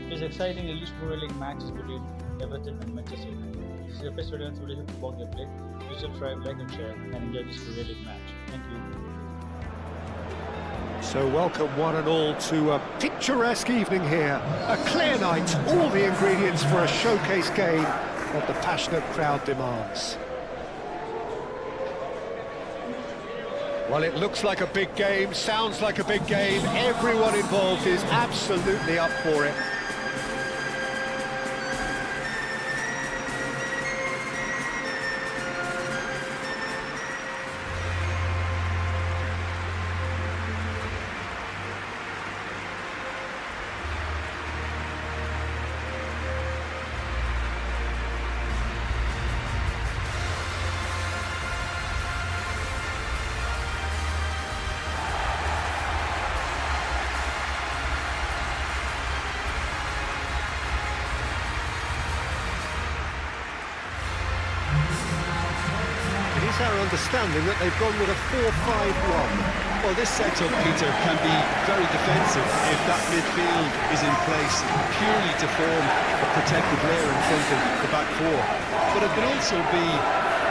It is exciting English Premier League matches between Everton and Manchester United. This is your best audience today's football gameplay. Please subscribe, like and share and enjoy this Premier League match. Thank you. So welcome one and all to a picturesque evening here. A clear night, all the ingredients for a showcase game that the passionate crowd demands. Well, it looks like a big game, sounds like a big game. Everyone involved is absolutely up for it. Our understanding that they've gone with a 4-5-1. Well, this setup, Peter, can be very defensive if that midfield is in place purely to form a protected layer in front of the back four. But it can also be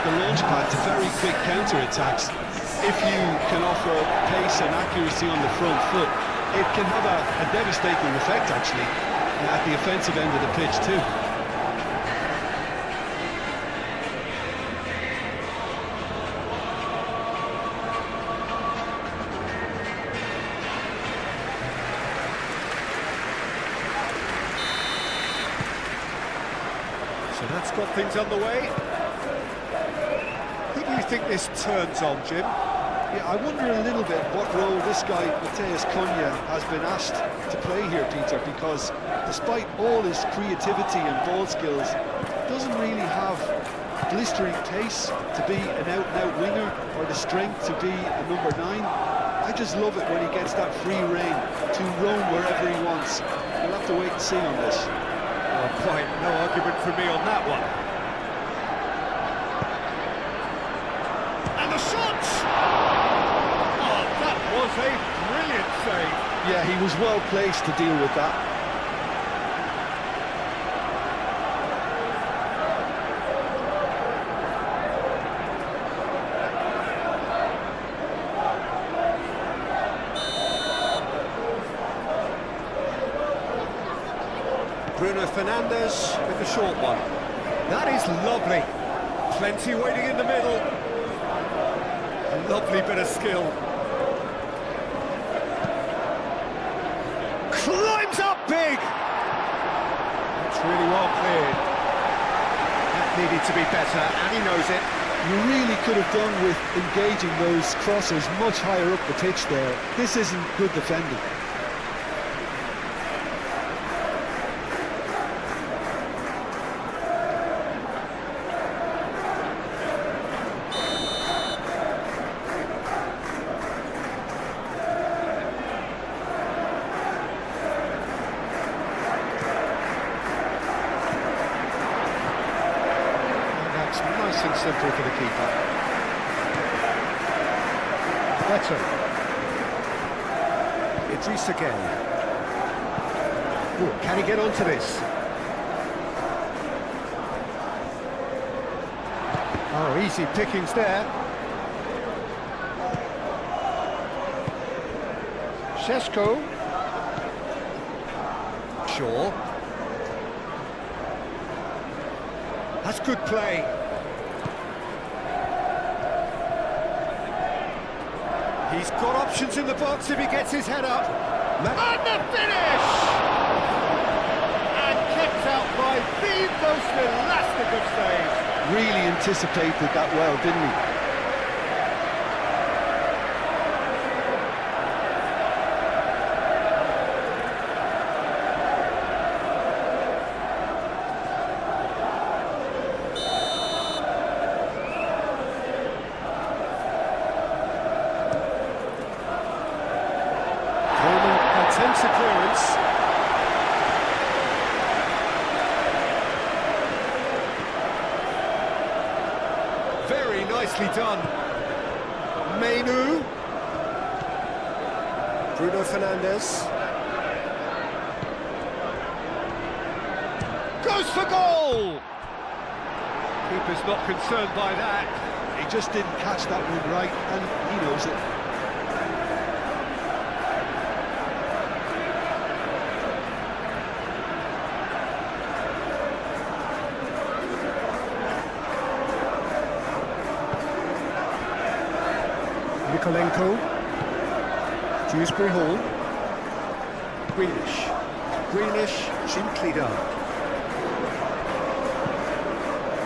the launchpad to very quick counter-attacks. If you can offer pace and accuracy on the front foot, it can have a devastating effect, actually, at the offensive end of the pitch too. So that's got things underway. Who do you think this turns on, Jim? Yeah, I wonder a little bit what role this guy, Matheus Cunha, has been asked to play here, Peter, because despite all his creativity and ball skills, doesn't really have blistering pace to be an out-and-out winger or the strength to be a number 9. I just love it when he gets that free rein to roam wherever he wants. We'll have to wait and see on this. Quite no argument from me on that one. And the shot! Oh, that was a brilliant save. Yeah, he was well placed to deal with that. Bruno Fernandes with the short one. That is lovely. Plenty waiting in the middle. A lovely bit of skill. Climbs up big! That's really well cleared. That needed to be better, and he knows it. You really could have done with engaging those crosses much higher up the pitch there. This isn't good defending. Nice and simple for the keeper. Everton. Idris again. Ooh, can he get onto this? Oh, easy pickings there. Šeško. Shaw. That's good play. He's got options in the box if he gets his head up. And the finish! And kept out by the most elastic of saves. Really anticipated that well, didn't he? Attempts a clearance. Very nicely done. Mainu. Bruno Fernandes. goes for goal! Keeper's not concerned by that. He just didn't catch that one right, and he knows it. Mikolenko, Dewsbury Hall, Greenish, gently done.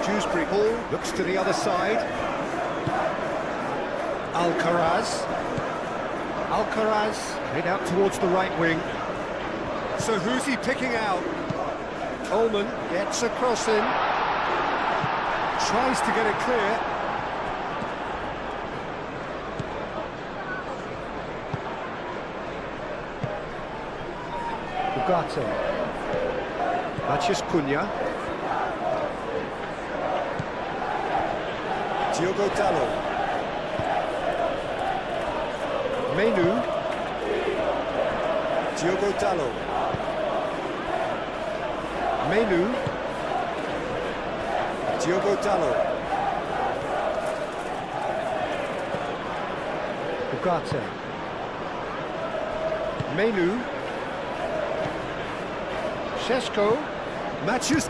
Dewsbury Hall looks to the other side. Alcaraz head out towards the right wing. So who's he picking out? Coleman gets a cross in, tries to get it clear. Ugarte, Maciej Cunha, Diogo Dalot, Menu, Diogo Dalot, Menu, Diogo Dalot, Ugarte, Menu, Šeško, Maciej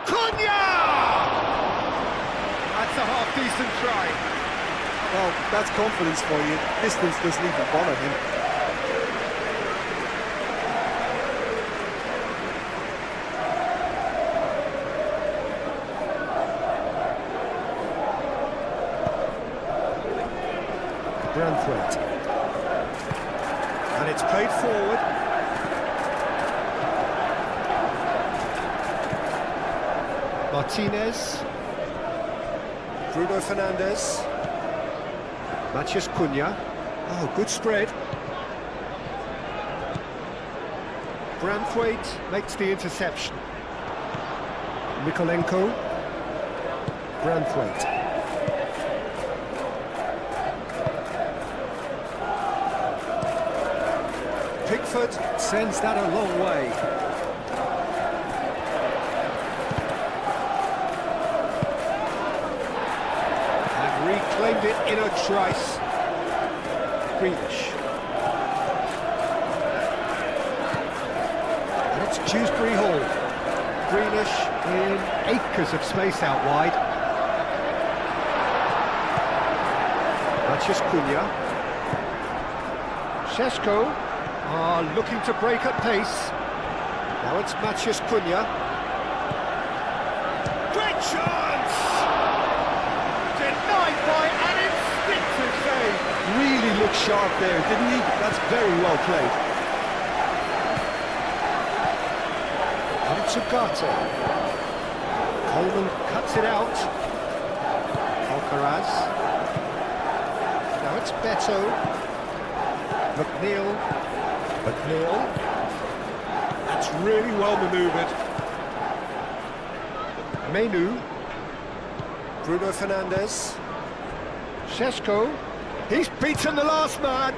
Cunha! That's a half-decent try. Well, that's confidence for you. Distance doesn't even bother him. Branthwaite. And it's played forward. Martinez, Bruno Fernandes, Maciej Cunha. Oh, good spread. Branthwaite makes the interception. Mikolenko, Branthwaite. Pickford sends that a long way. Reclaimed it in a trice. Greenish. And it's Dewsbury Hall. Greenish in acres of space out wide. Maciej Cunha. Šeško are looking to break at pace. Now it's Maciej Cunha. Great chance! Denied by an instinctive save. Really looked sharp there, didn't he? That's very well played. And it's Ugarte. Coleman cuts it out. Alcaraz. Now it's Beto. McNeil. That's really well manoeuvred. Menu. Bruno Fernandes. Šeško. He's beaten the last man.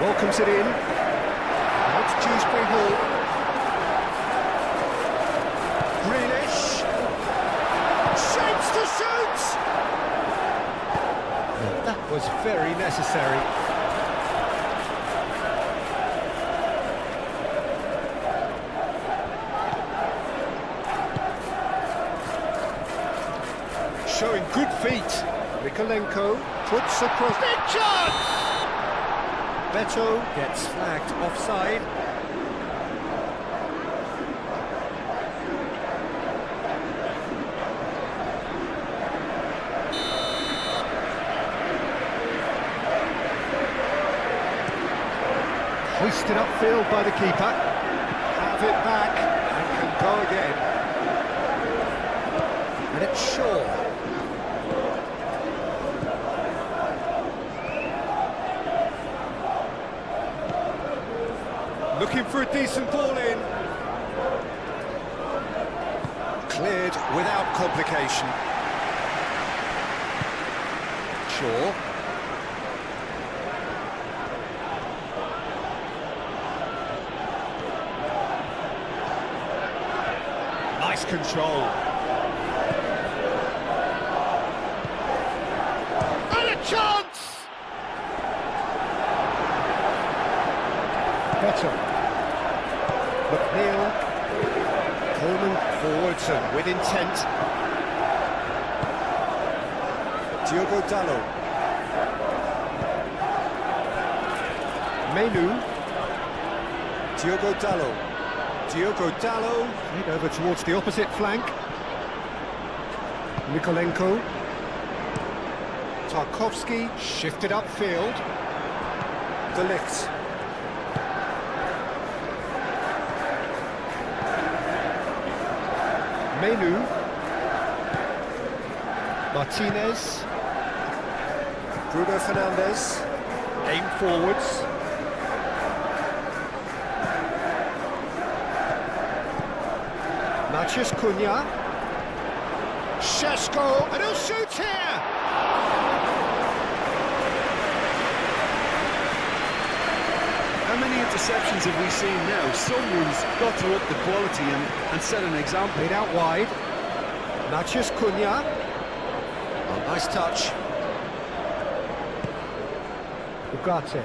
Welcomes it in. Now it's Dewsbury Hall. Greenish. Shapes to shoot! Well, that was very necessary. Showing good feet. Mikolenko puts across. Big chance! Beto gets flagged offside. Hoisted upfield by the keeper. Have it back and can go again. And it's Shaw. looking for a decent ball in. Cleared without complication. Shaw. Nice control. And a chance! Better. McNeil. Coleman forwards and with intent. Diogo Dalot. Menu. Diogo Dalot. Diogo Dalot. Played over towards the opposite flank. Nikolenko. Tarkovsky shifted upfield. De Ligt. Menu. Martinez. Bruno Fernandes. Aim forwards. Maciej Cunha. Šeško, and he'll shoot here! How many interceptions have we seen now? Someone's got to up the quality and set an example. Played out wide. Maciej Cunha. Oh, nice touch. Ugarte.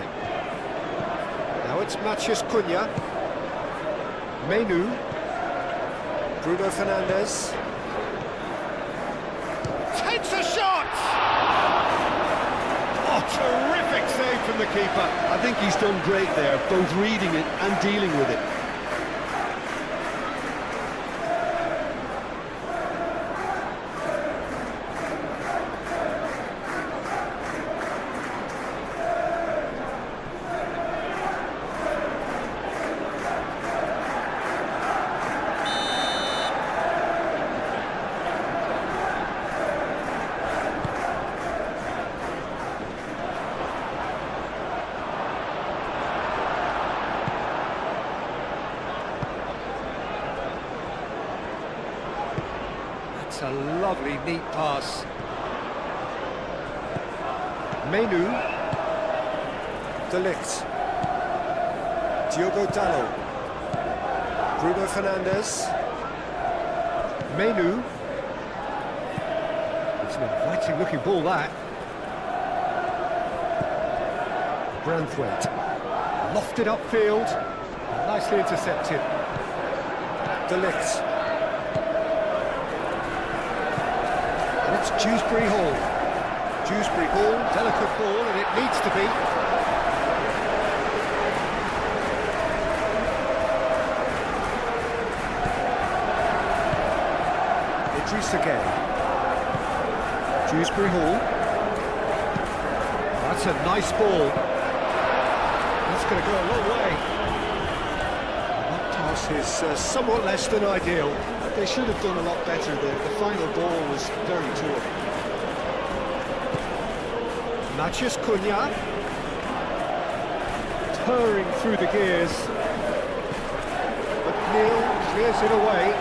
Now it's Maciej Cunha. Menu. Bruno Fernandes. Takes a shot! Oh, terrific save from the keeper. I think he's done great there, both reading it and dealing with it. It's a lovely, neat pass. Menu. De Ligt. Diogo Dalot. Bruno Fernandes. Menu. It's an inviting looking ball, that. Branthwaite. Lofted upfield. Nicely intercepted. De Ligt. And it's Dewsbury Hall. Dewsbury Hall, delicate ball, and it needs to be. Idris again. Dewsbury Hall. That's a nice ball. That's going to go a long way. That pass is somewhat less than ideal. They should have done a lot better. The final ball was very poor. Maciej Cunha. Purring through the gears. McNeil clears it away.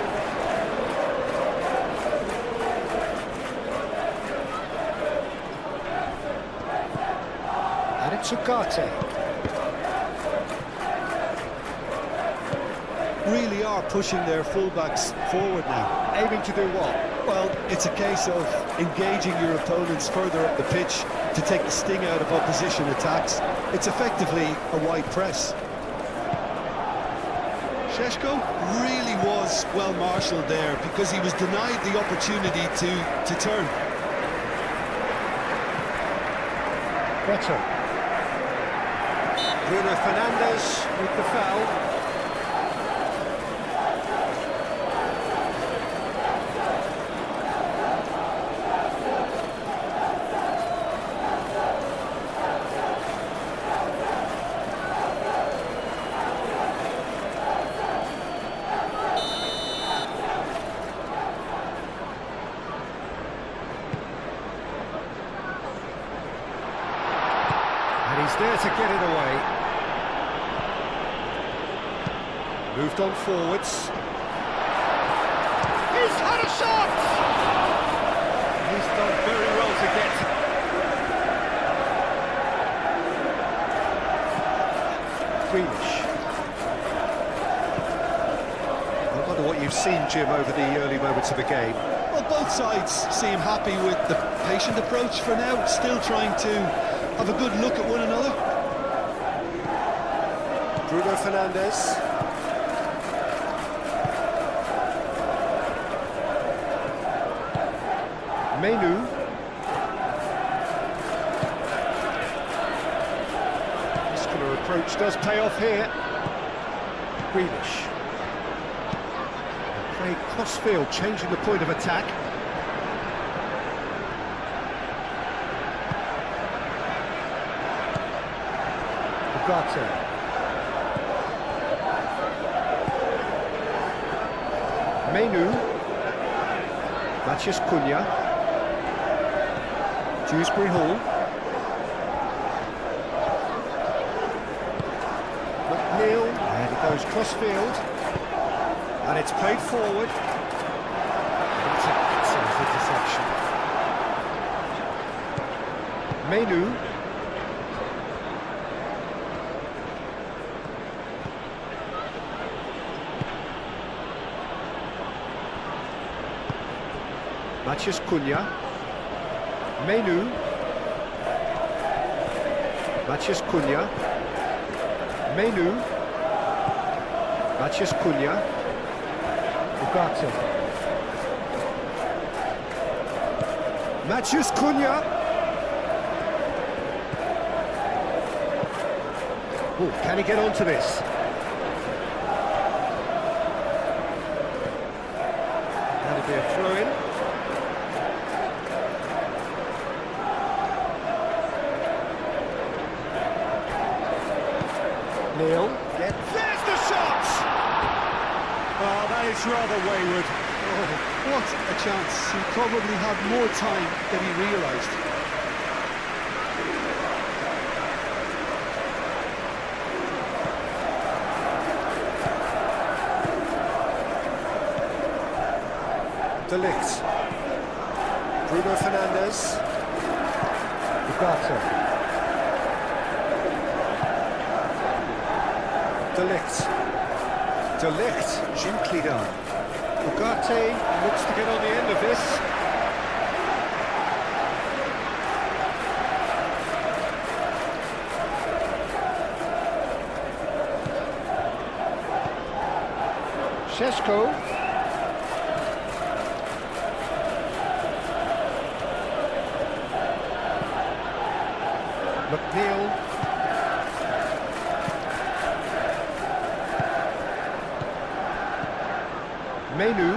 And it's Ugarte. Really are pushing their fullbacks forward now. Aiming to do what? Well, it's a case of engaging your opponents further up the pitch to take the sting out of opposition attacks. It's effectively a wide press. Šeško really was well marshalled there because he was denied the opportunity to turn. Better. Bruno Fernandes with the foul. And he's there to get it away. Moved on forwards. He's had a shot! He's done very well to get. Greenish. I wonder what you've seen, Jim, over the early moments of the game. Well, both sides seem happy with the patient approach for now, still trying to have a good look at one another. Bruno Fernandes. Menu. Muscular approach does pay off here. Greenish. Play cross-field, changing the point of attack. Ugarte. Menu. Matheus Cunha. Dewsbury Hall. McNeil, and it goes cross-field. And it's played forward. That's an excellent interception. Menu. Matheus Cunha. Menu. Matheus Cunha. Menu. Matheus Cunha. Ugarte. Matheus Cunha. Oh, can he get onto this? That'll be a throw-in. Neil. Yeah, there's the shot! Oh, that is rather wayward. Oh, what a chance. He probably had more time than he realised. De Ligt. Bruno Fernandes. Ugarte. De Ligt. De Ligt, gently done. Ugarte looks to get on the end of this. Šeško. McNeil. Menu.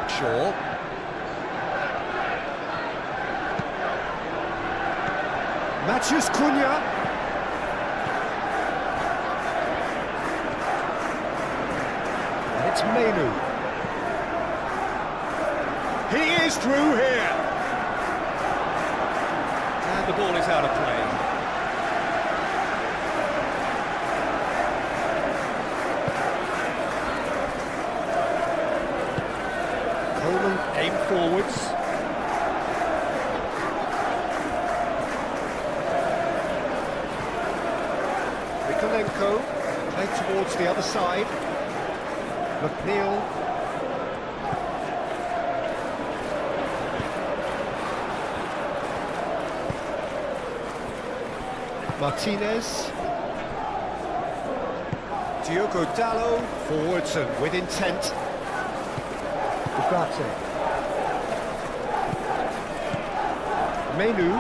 Shaw. Matheus Cunha. And it's Menu. He is through here. And the ball is out of play. Aim forwards. Mikolenko played towards the other side. McNeil. Martinez. Diogo Dalot forwards and with intent. Ugarte. Menu.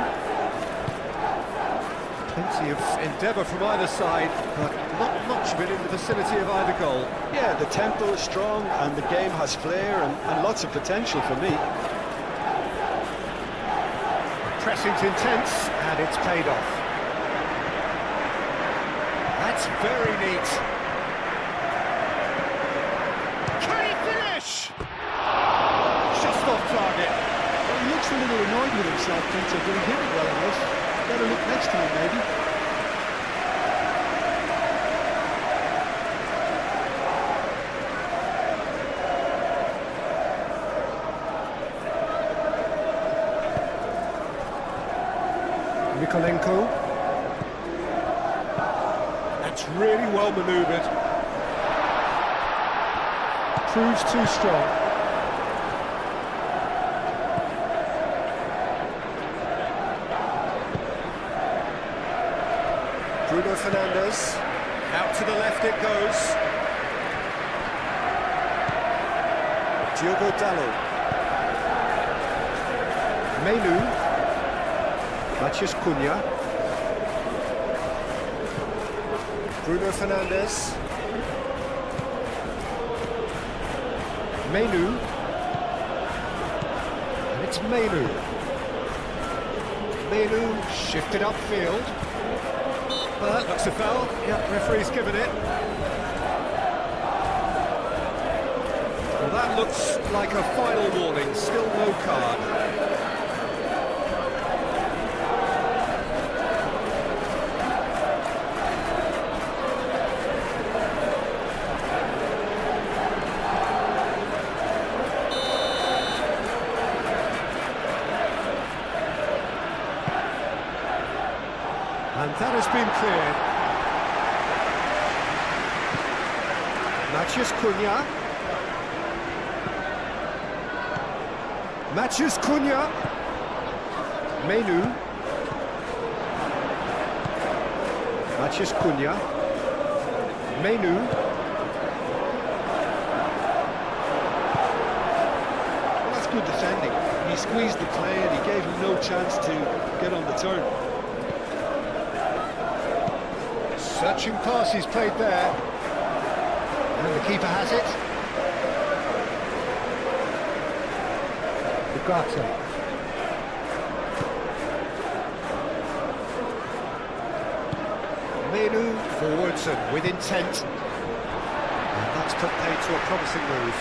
Plenty of endeavour from either side, but not much of it in the vicinity of either goal. Yeah, the tempo is strong and the game has flair and lots of potential for me. Pressing's intense, and it's paid off. That's very neat. Can he finish? Just off target. Well, he looks a little annoyed with himself, Peter, but he hit it well enough. Better look next time, maybe. Mikolenko. That's really well manoeuvred. Proves too strong. Bruno Fernandes. Out to the left it goes. Diogo Dalot. Menu. Matheus Cunha. Bruno Fernandes. Menu. And it's Menu. Menu shifted upfield. Well, that looks a foul. Yep, referee's given it. Well, that looks like a final warning. Still no card. And that has been cleared. Matheus Cunha. Matheus Cunha. Menu. Matheus Cunha. Menu. Well, that's good defending. He squeezed the play and he gave him no chance to get on the turn. Searching pass he's played there. And the keeper has it. Ugarte. Menu forwards and with intent. And that's put paid to a promising move.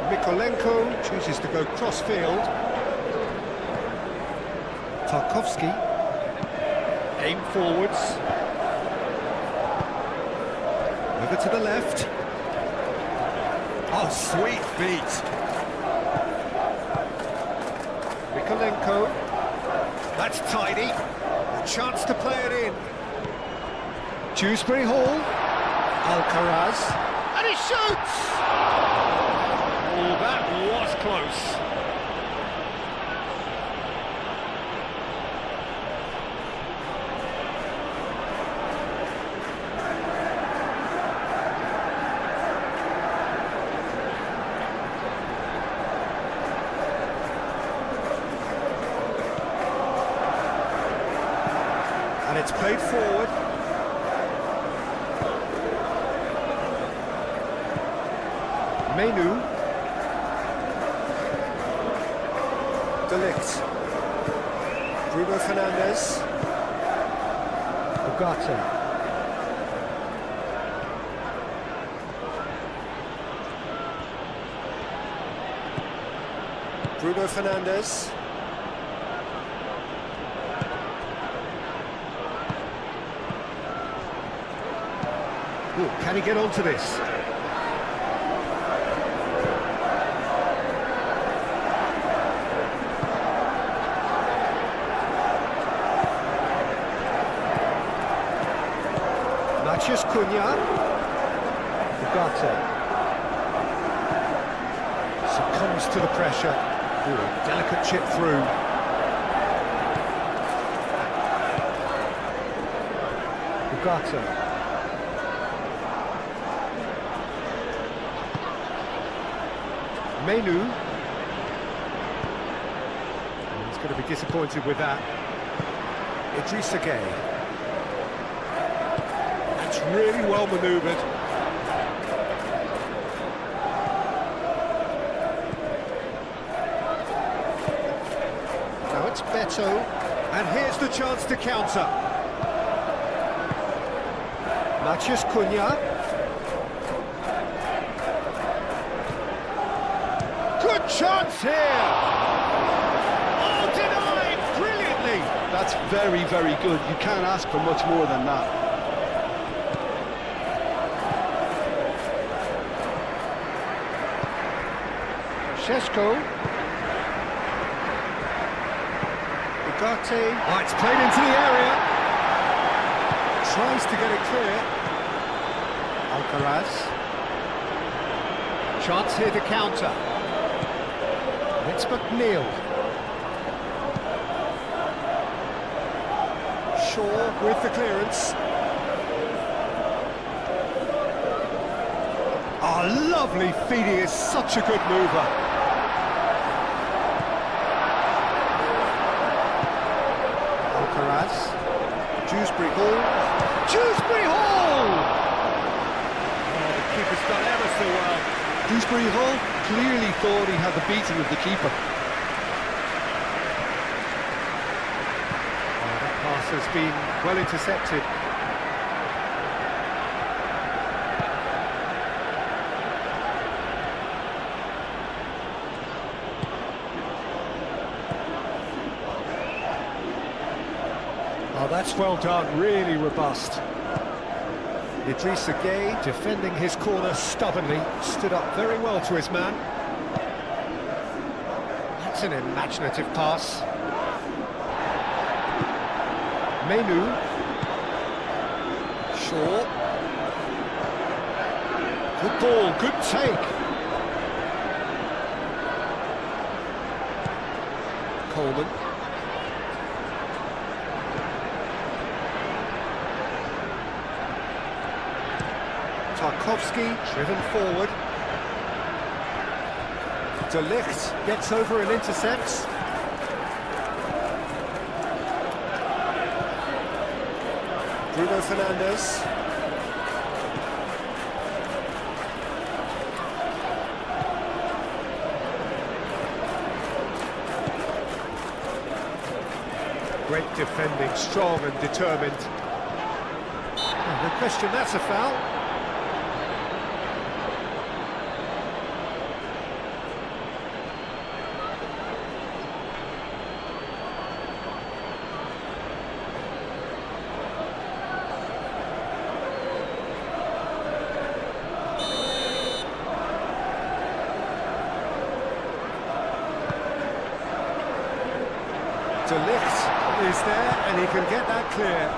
Mikolenko chooses to go cross-field. Tarkowski, aim forwards, over to the left. Oh, sweet feet. Mikolenko, that's tidy. A chance to play it in. Dewsbury Hall, Alcaraz, and he shoots! Oh, that was close. And it's played forward. Menu. De Ligt. Bruno Fernandes. Ugarte. Bruno Fernandes. Ooh, can he get onto this? Matheus Cunha. Ugarte. Succumbs to the pressure. Ooh, delicate chip through. Ugarte. Menu. And he's going to be disappointed with that. Idrissa Gueye. That's really well manoeuvred. Now it's Beto. And here's the chance to counter. Matheus Cunha. Good chance here! Oh, denied brilliantly! That's very, very good. You can't ask for much more than that. Šeško. Ugarte. Oh, it's played into the area. Tries to get it clear. Alcaraz. Chance here to counter. It's McNeil. Shaw with the clearance. Oh, lovely feed. He is such a good mover. Alcaraz. Dewsbury Hall. Dewsbury Hall! Oh, the keeper's done ever so well. Dewsbury Hall clearly thought he had the beating of the keeper. Oh, that pass has been well intercepted. Oh, that's well done, really robust. Idrissa Gueye defending his corner stubbornly, stood up very well to his man. That's an imaginative pass. Menu. Shaw. Good ball, good take. Coleman. Tarkowski driven forward. De Ligt gets over and intercepts. Bruno Fernandes. Great defending, strong and determined. Oh, no question, that's a foul. De Ligt is there and he can get that clear.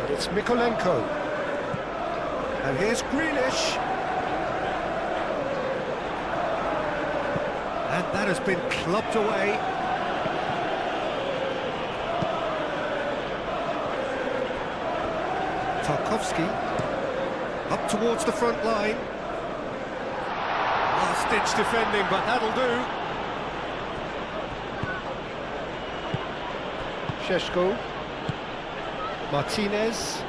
But it's Mikolenko. And here's Grealish. And that has been clubbed away. Tarkowski up towards the front line. Last-ditch defending, but that'll do. Šeško. Martinez.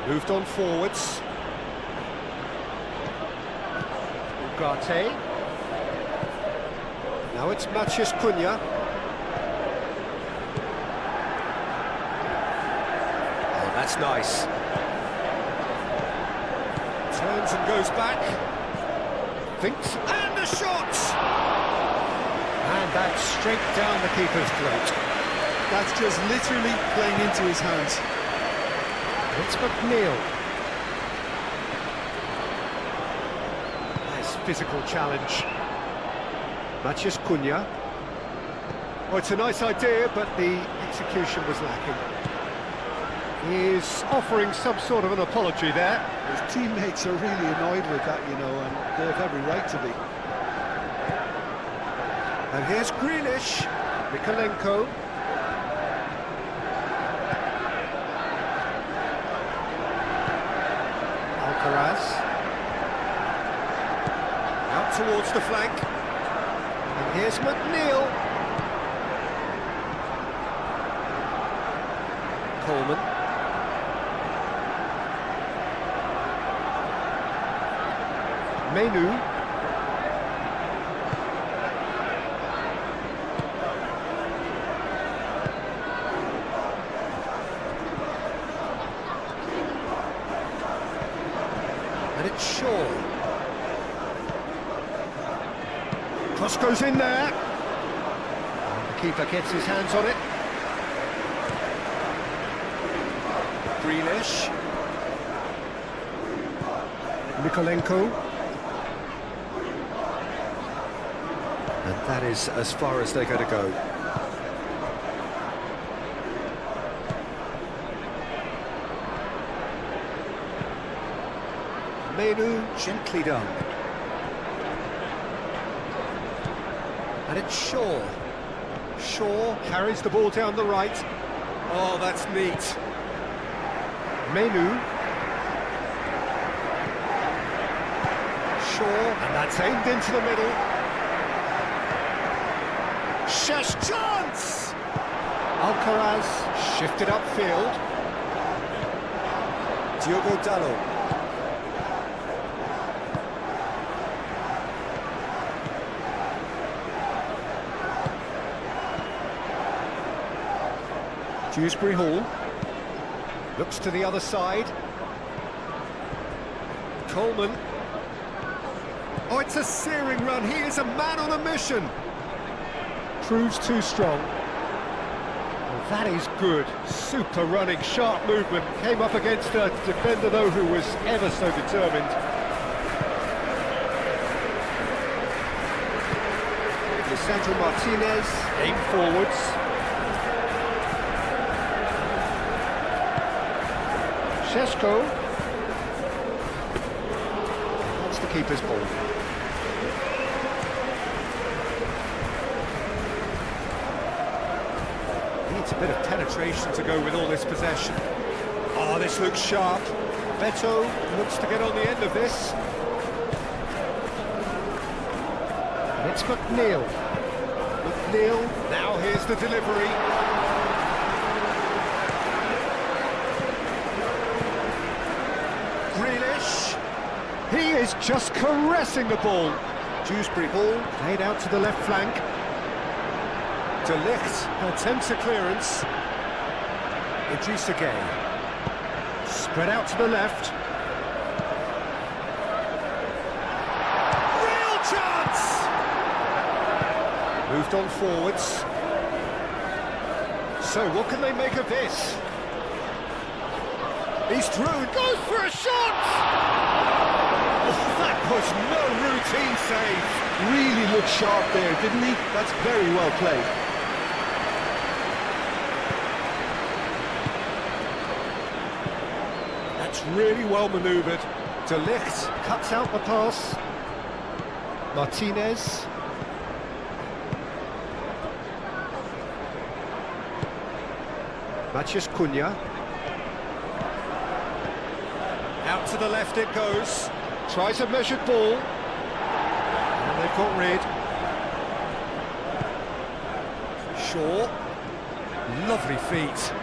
Moved on forwards. Ugarte. Now it's Maciej Cunha. Oh, that's nice. Turns and goes back. Thinks, and a shot! And that's straight down the keeper's throat. That's just literally playing into his hands. It's McNeil. Nice physical challenge. Maciej Cunha. Oh, it's a nice idea, but the execution was lacking. He's offering some sort of an apology there. His teammates are really annoyed with that, you know, and they have every right to be. And here's Grealish. Mikolenko. Alcaraz. Out towards the flank. And here's McNeil. Coleman. Menu. And it's Shaw. Cross goes in there. And the keeper gets his hands on it. Grealish. Mikolenko. And that is as far as they're going to go. Menu gently done. And it's Shaw. Shaw carries the ball down the right. Oh, that's neat. Menu. Shaw, and that's aimed into the middle. Chance! Alcaraz shifted upfield. Diogo Dalot. Dewsbury Hall looks to the other side. Coleman. Oh, it's a searing run. He is a man on a mission. Proves too strong. Well, that is good. Super running, sharp movement. Came up against a defender, though, who was ever so determined. Lisandro Martinez, aim forwards. Šeško. That's the keeper's ball. Needs a bit of penetration to go with all this possession. Oh, this looks sharp. Beto looks to get on the end of this. And it's McNeil. McNeil, now here's the delivery. Grealish. He is just caressing the ball. Dewsbury Hall played out to the left flank. De Ligt attempts a clearance. Idrissa Gueye. Spread out to the left. Real chance! Moved on forwards. So what can they make of this? He's through, goes for a shot! Oh, that was no routine save. Really looked sharp there, didn't he? That's very well played. That's really well manoeuvred. De Ligt cuts out the pass. Martinez. Matheus Cunha. Out to the left it goes. Tries a measured ball. And they've got rid. Shaw. Lovely feet.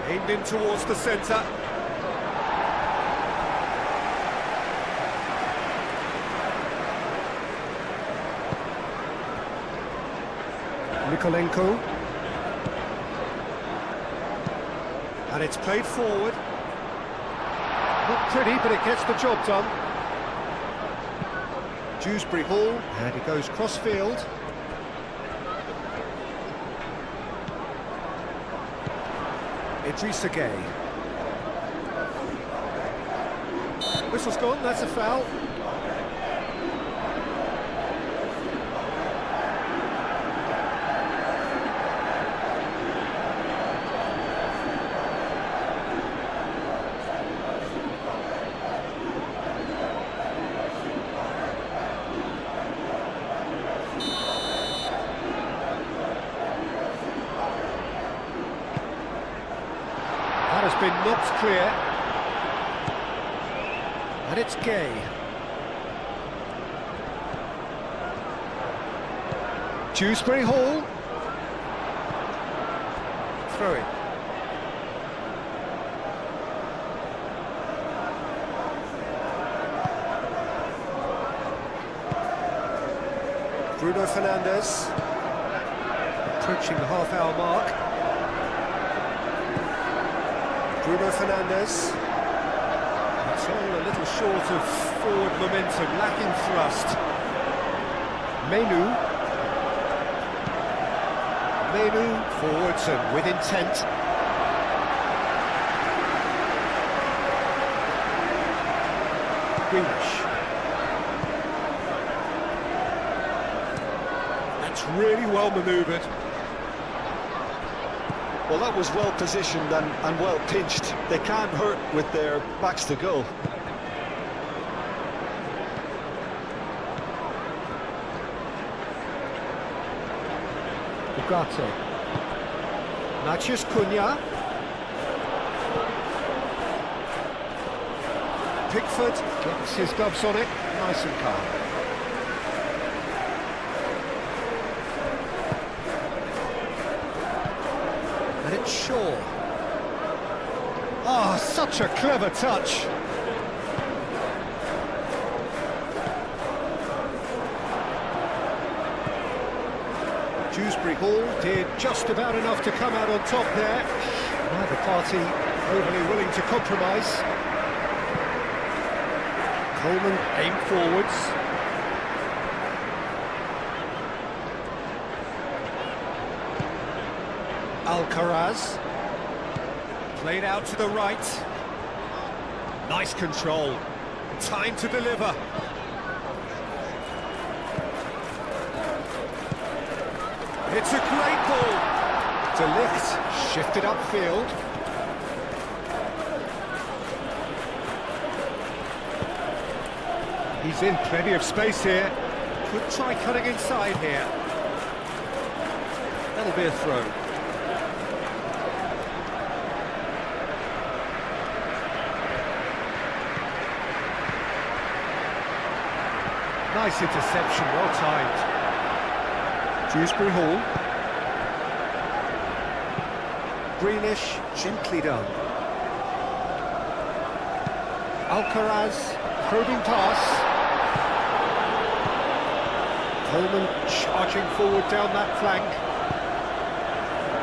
Aimed in towards the centre. Mikolenko. And it's played forward. Not pretty, but it gets the job done. Dewsbury Hall, and he goes cross-field. Idrissa Gueye. Whistle's gone, that's a foul. That has been knocked clear. And it's Gueye. Dewsbury Hall. Throw it. Bruno Fernandes. Approaching the half-hour mark. Bruno Fernandes. It's all a little short of forward momentum, lacking thrust. Menu. Menu forwards and with intent. Greenish. That's really well manoeuvred. Well, that was well positioned and well pinched. They can't hurt with their backs to goal. Ugarte. Matheus Cunha. Pickford gets his gloves on it, nice and calm. And it's Shaw. Ah, such a clever touch. Dewsbury Hall did just about enough to come out on top there. Neither party overly willing to compromise. Coleman aimed forwards. Alcaraz. Played out to the right. Nice control. Time to deliver. It's a great ball. De Ligt shifted upfield. He's in plenty of space here. Could try cutting inside here. That'll be a throw. Nice interception, well timed. Dewsbury Hall. Greenish, gently done. Alcaraz, probing pass. Coleman charging forward down that flank.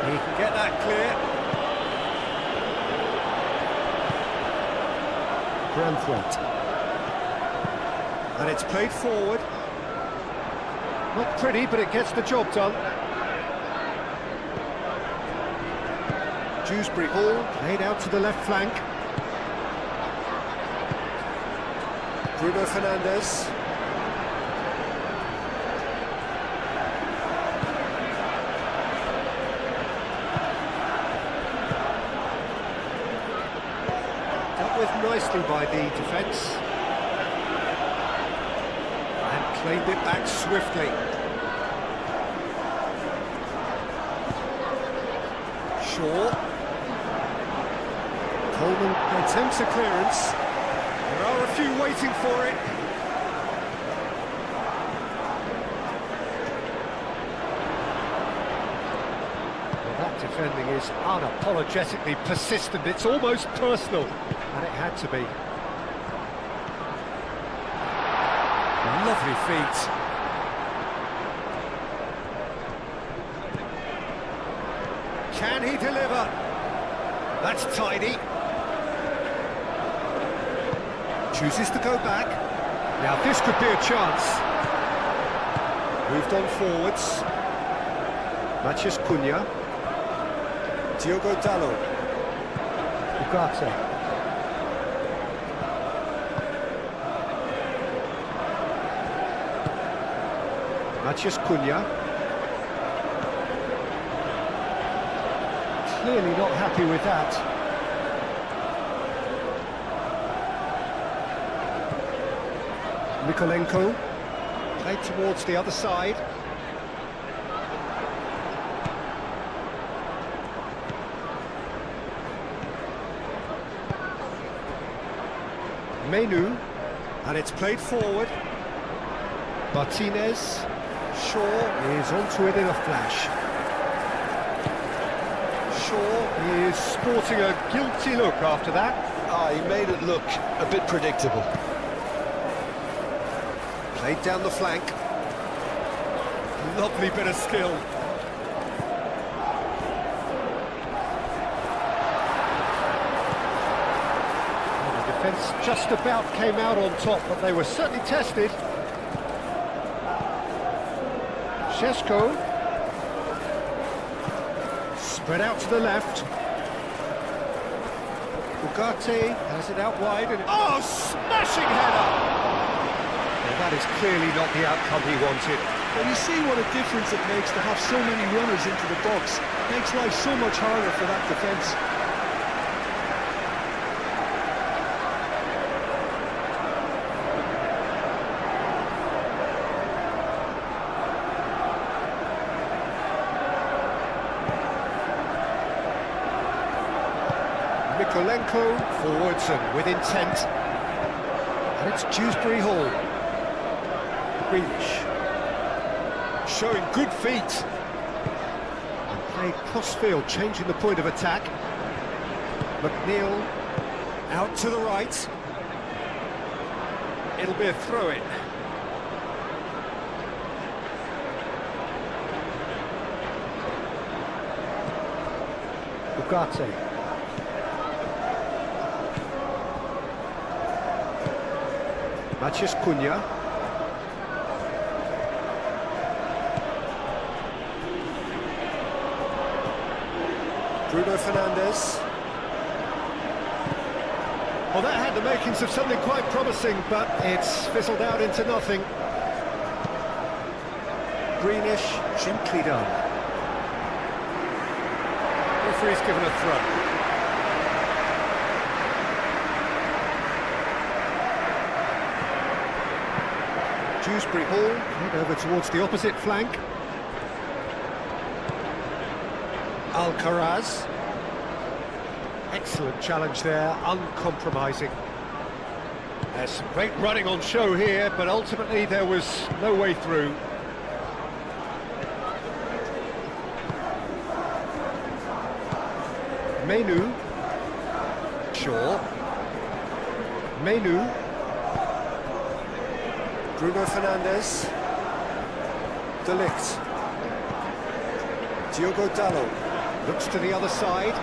He can get that clear. Branthwaite. And it's played forward. Not pretty, but it gets the job done. Dewsbury Hall played out to the left flank. Bruno Fernandes. Dealt with nicely by the defence. And claimed it back swiftly. Shaw. Coleman attempts a clearance. There are a few waiting for it. Well, that defending is unapologetically persistent. It's almost personal, and it had to be. Lovely feet. Can he deliver? That's tidy. Chooses to go back. Now this could be a chance. Moved on forwards. Matheus Cunha. Diogo Dalot. Ugarte. Matheus Cunha. Clearly not happy with that. Mikolenko, played towards the other side. Menu, and it's played forward. Martinez, Shaw is onto it in a flash. Shaw is sporting a guilty look after that. He made it look a bit predictable. Played down the flank. Lovely bit of skill. Well, the defence just about came out on top, but they were certainly tested. Šeško. Spread out to the left. Ugarte has it out wide and... Oh, smashing header! Well, that is clearly not the outcome he wanted. But you see what a difference it makes to have so many runners into the box. Makes life so much harder for that defence. Mikolenko forwards and with intent. And it's Dewsbury Hall. Grealish. Showing good feet. And played cross-field, changing the point of attack. McNeil out to the right. It'll be a throw-in. Ugarte. Matheus Cunha. Bruno Fernandes. Well, that had the makings of something quite promising, but it's fizzled out into nothing. Greenish, gently done. Referee's given a throw. Dewsbury Hall, head over towards the opposite flank. Alcaraz. Excellent challenge there, uncompromising. There's some great running on show here, but ultimately there was no way through. Menu. Shaw. Menu. Bruno Fernandes. De Ligt. Diogo Dalot. Looks to the other side.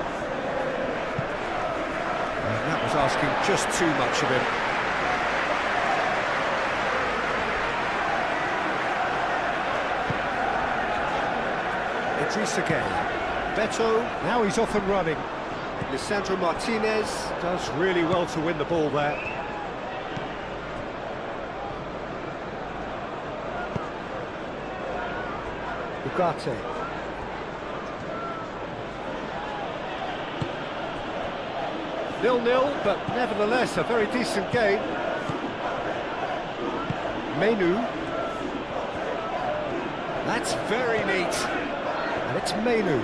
And that was asking just too much of him. Idrissa Gueye. Beto, now he's off and running. Lisandro Martinez does really well to win the ball there. Ugarte. 0-0, but nevertheless a very decent game. Menu. That's very neat. And it's Menu.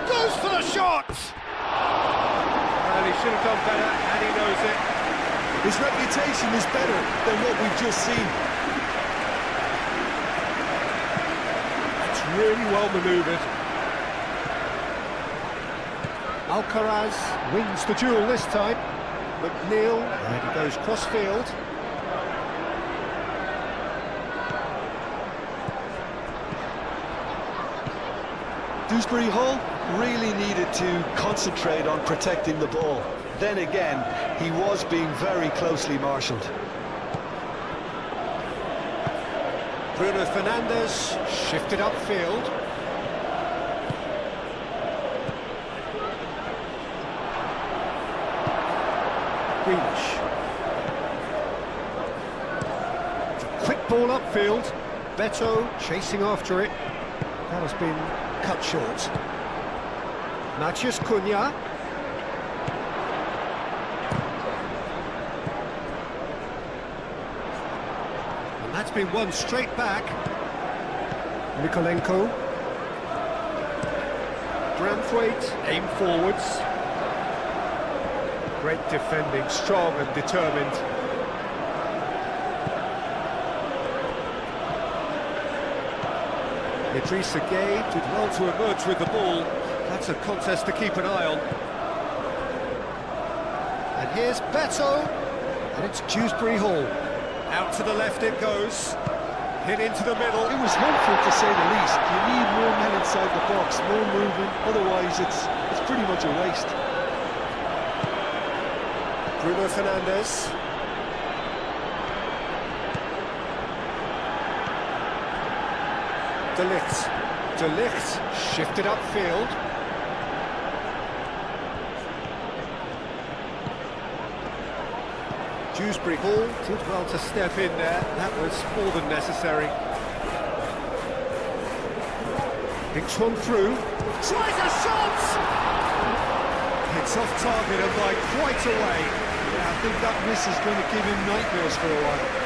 Goes for the shot! Well, he should have done better, and he knows it. His reputation is better than what we've just seen. It's really well manoeuvred. Alcaraz wins the duel this time. McNeil, and he goes cross-field. Dewsbury Hall really needed to concentrate on protecting the ball. Then again, he was being very closely marshalled. Bruno Fernandes shifted upfield. Grealish. Quick ball upfield. Beto chasing after it. That has been cut short. Matheus Cunha. And that's been won straight back. Mikolenko. Branthwaite, aim forwards. Great defending, strong and determined. Idrissa Gueye did well to emerge with the ball. That's a contest to keep an eye on. And here's Beto, and it's Dewsbury Hall. Out to the left it goes. Hit into the middle. It was hopeful, to say the least. You need more men inside the box, more movement. Otherwise, it's pretty much a waste. Bruno Fernandes. De Ligt shifted upfield. Dewsbury Hall did well to step in there. That was more than necessary. Thinks one through. Tries a shot! It's off target and by quite a way. Yeah, I think that miss is going to give him nightmares for a while.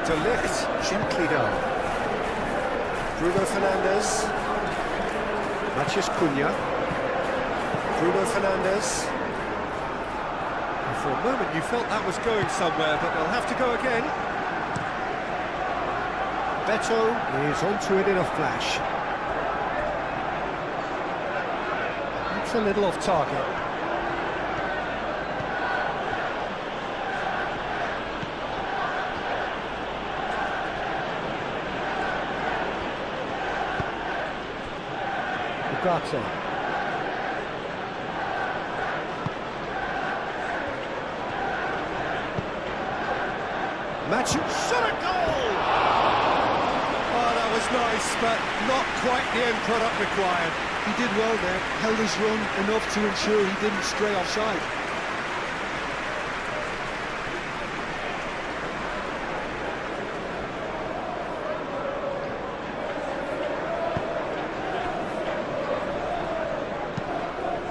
De Ligt, gently done. Bruno Fernandes. Matheus Cunha. Bruno Fernandes. And for a moment you felt that was going somewhere, but they'll have to go again. Beto is onto it in a flash. That's a little off target. Ugarte. Match shot a goal! Oh, that was nice, but not quite the end product required. He did well there, held his run enough to ensure he didn't stray offside.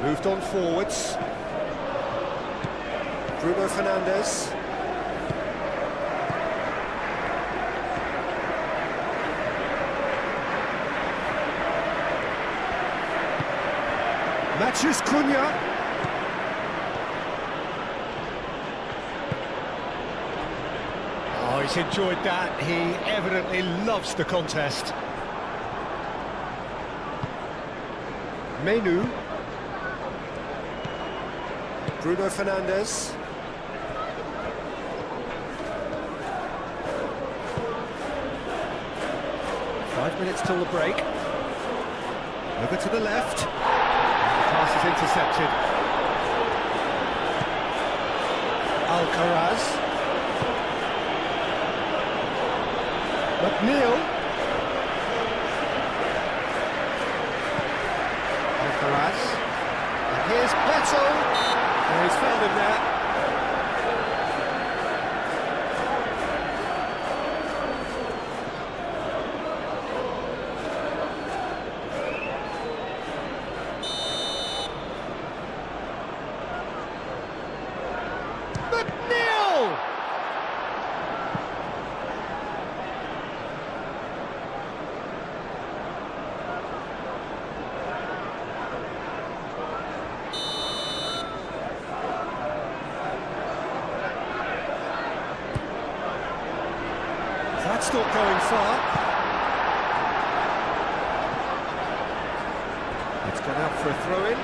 Moved on forwards. Bruno Fernandes. Matheus Cunha. Oh, he's enjoyed that. He evidently loves the contest. Menu. Bruno Fernandes. Five minutes till the break. Over to the left. The pass is intercepted. Alcaraz. McNeil. Alcaraz. And here's Beto. Oh, he's found him there. McNeil! That's not going far. It's gone out for a throw-in.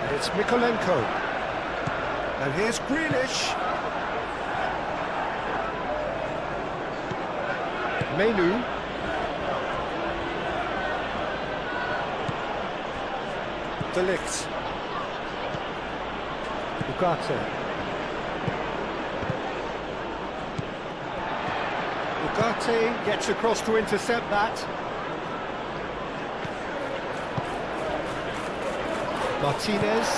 And it's Mikolenko. And here's Grealish. Menu. De Ligt. Ugarte. Ugarte gets across to intercept that. Martinez.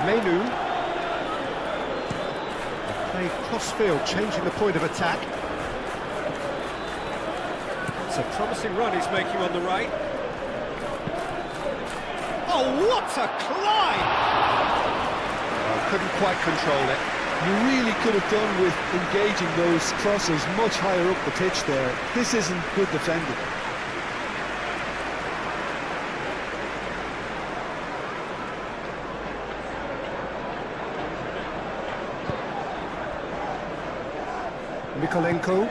Menu. Played cross-field, changing the point of attack. It's a promising run he's making on the right. Oh, what a climb! Couldn't quite control it. You really could have done with engaging those crosses much higher up the pitch there. This isn't good defending. Mikolenko.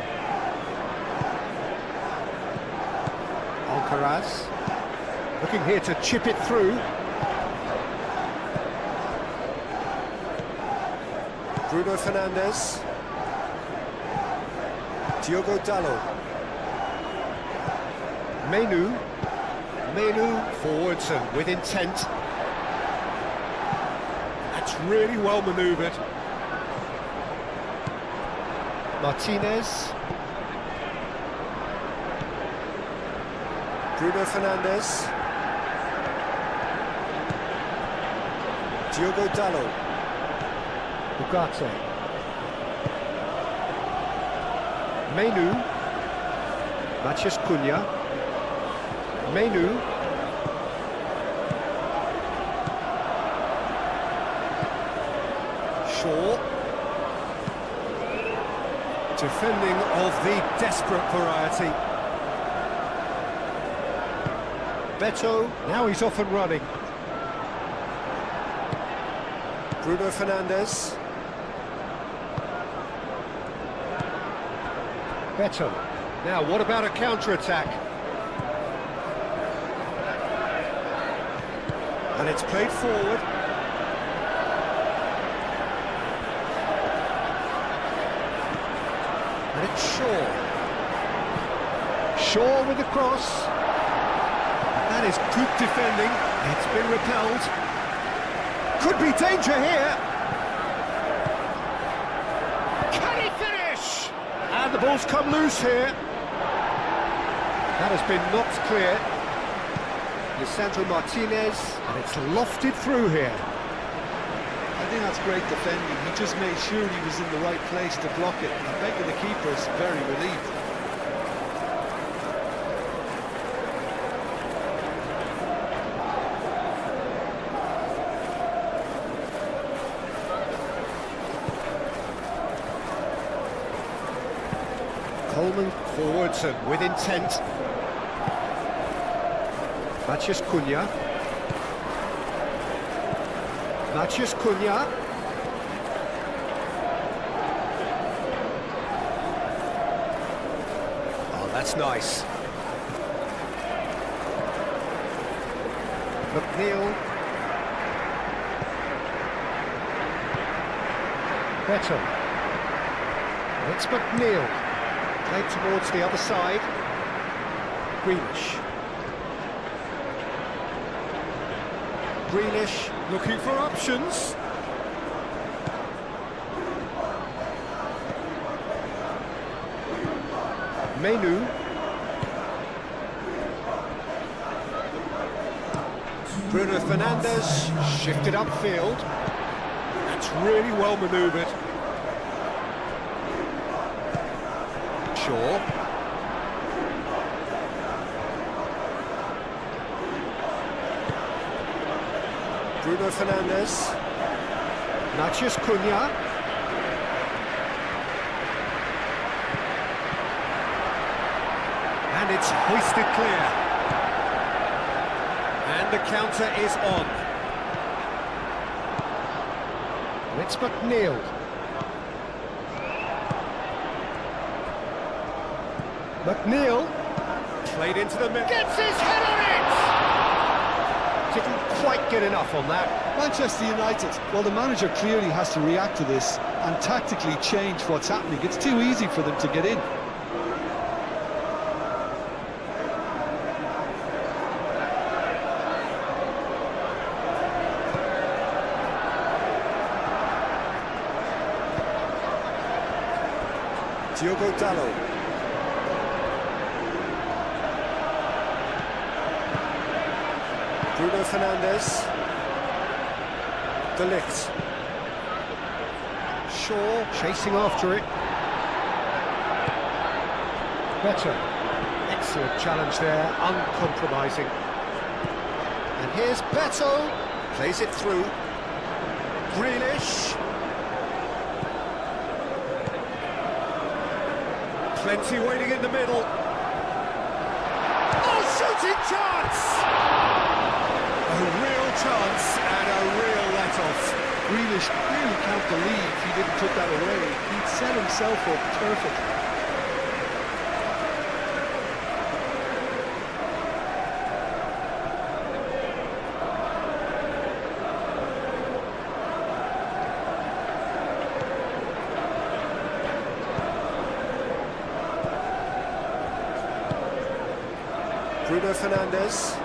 Alcaraz. Looking here to chip it through. Bruno Fernandes. Diogo Dalot. Menu forwards and with intent. That's really well manoeuvred. Martinez. Bruno Fernandes. Diogo Dalot. Ugarte. Menu. Matheus Cunha. Menu. Shaw. Defending of the desperate variety. Beto, now he's off and running. Bruno Fernandes. Beto. Now, what about a counter-attack? And it's played forward. And it's Shaw. Shaw with the cross. That is good defending. It's been repelled. Could be danger here. Can he finish? And the ball's come loose here. That has been knocked clear. Lisandro Martinez, and it's lofted through here. I think that's great defending. He just made sure he was in the right place to block it. I bet you the keeper's very relieved. Coleman forwards and with intent. Matheus Cunha. Matheus Cunha. Oh, that's nice. McNeil. Beto. It's McNeil. Played towards the other side. Grealish. Grealish looking for options. Menu. Bruno Fernandes shifted upfield. That's really well manoeuvred. Shaw. Bruno Fernandes. Matheus Cunha. And it's hoisted clear. And the counter is on. It's McNeil. McNeil. Played into the middle. Gets his head on it! Didn't quite get enough on that. Manchester United, well, the manager clearly has to react to this and tactically change what's happening. It's too easy for them to get in. Diogo Dalot. Bruno Fernandes. De Ligt. Shaw chasing after it. Beto. Excellent challenge there, uncompromising. And here's Beto. Plays it through. Grealish. Plenty waiting in the middle. Oh, shooting chance! A real chance and a real let-off. Grealish really can't believe he didn't put that away. He'd set himself up perfectly. Bruno Fernandes.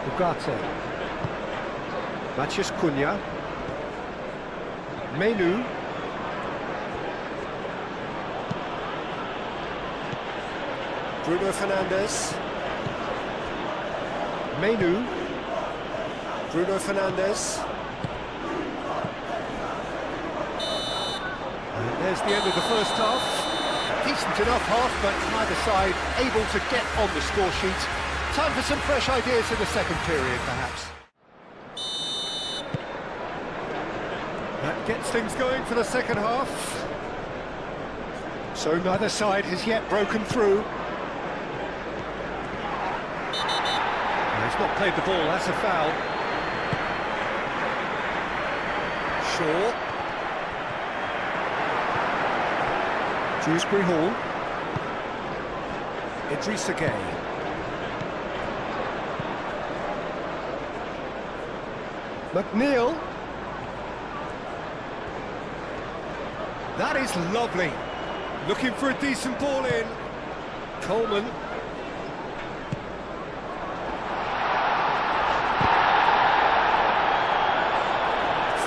Ugarte. Matheus Cunha. Menu. Bruno Fernandes. Menu. Bruno Fernandes. And there's the end of the first half. Decent enough half, but neither side able to get on the score sheet. Time for some fresh ideas in the second period, perhaps. That gets things going for the second half. So neither side has yet broken through. He's not played the ball, that's a foul. Shaw. Dewsbury Hall. Idrissa Gueye. McNeil. That is lovely. Looking for a decent ball in. Coleman.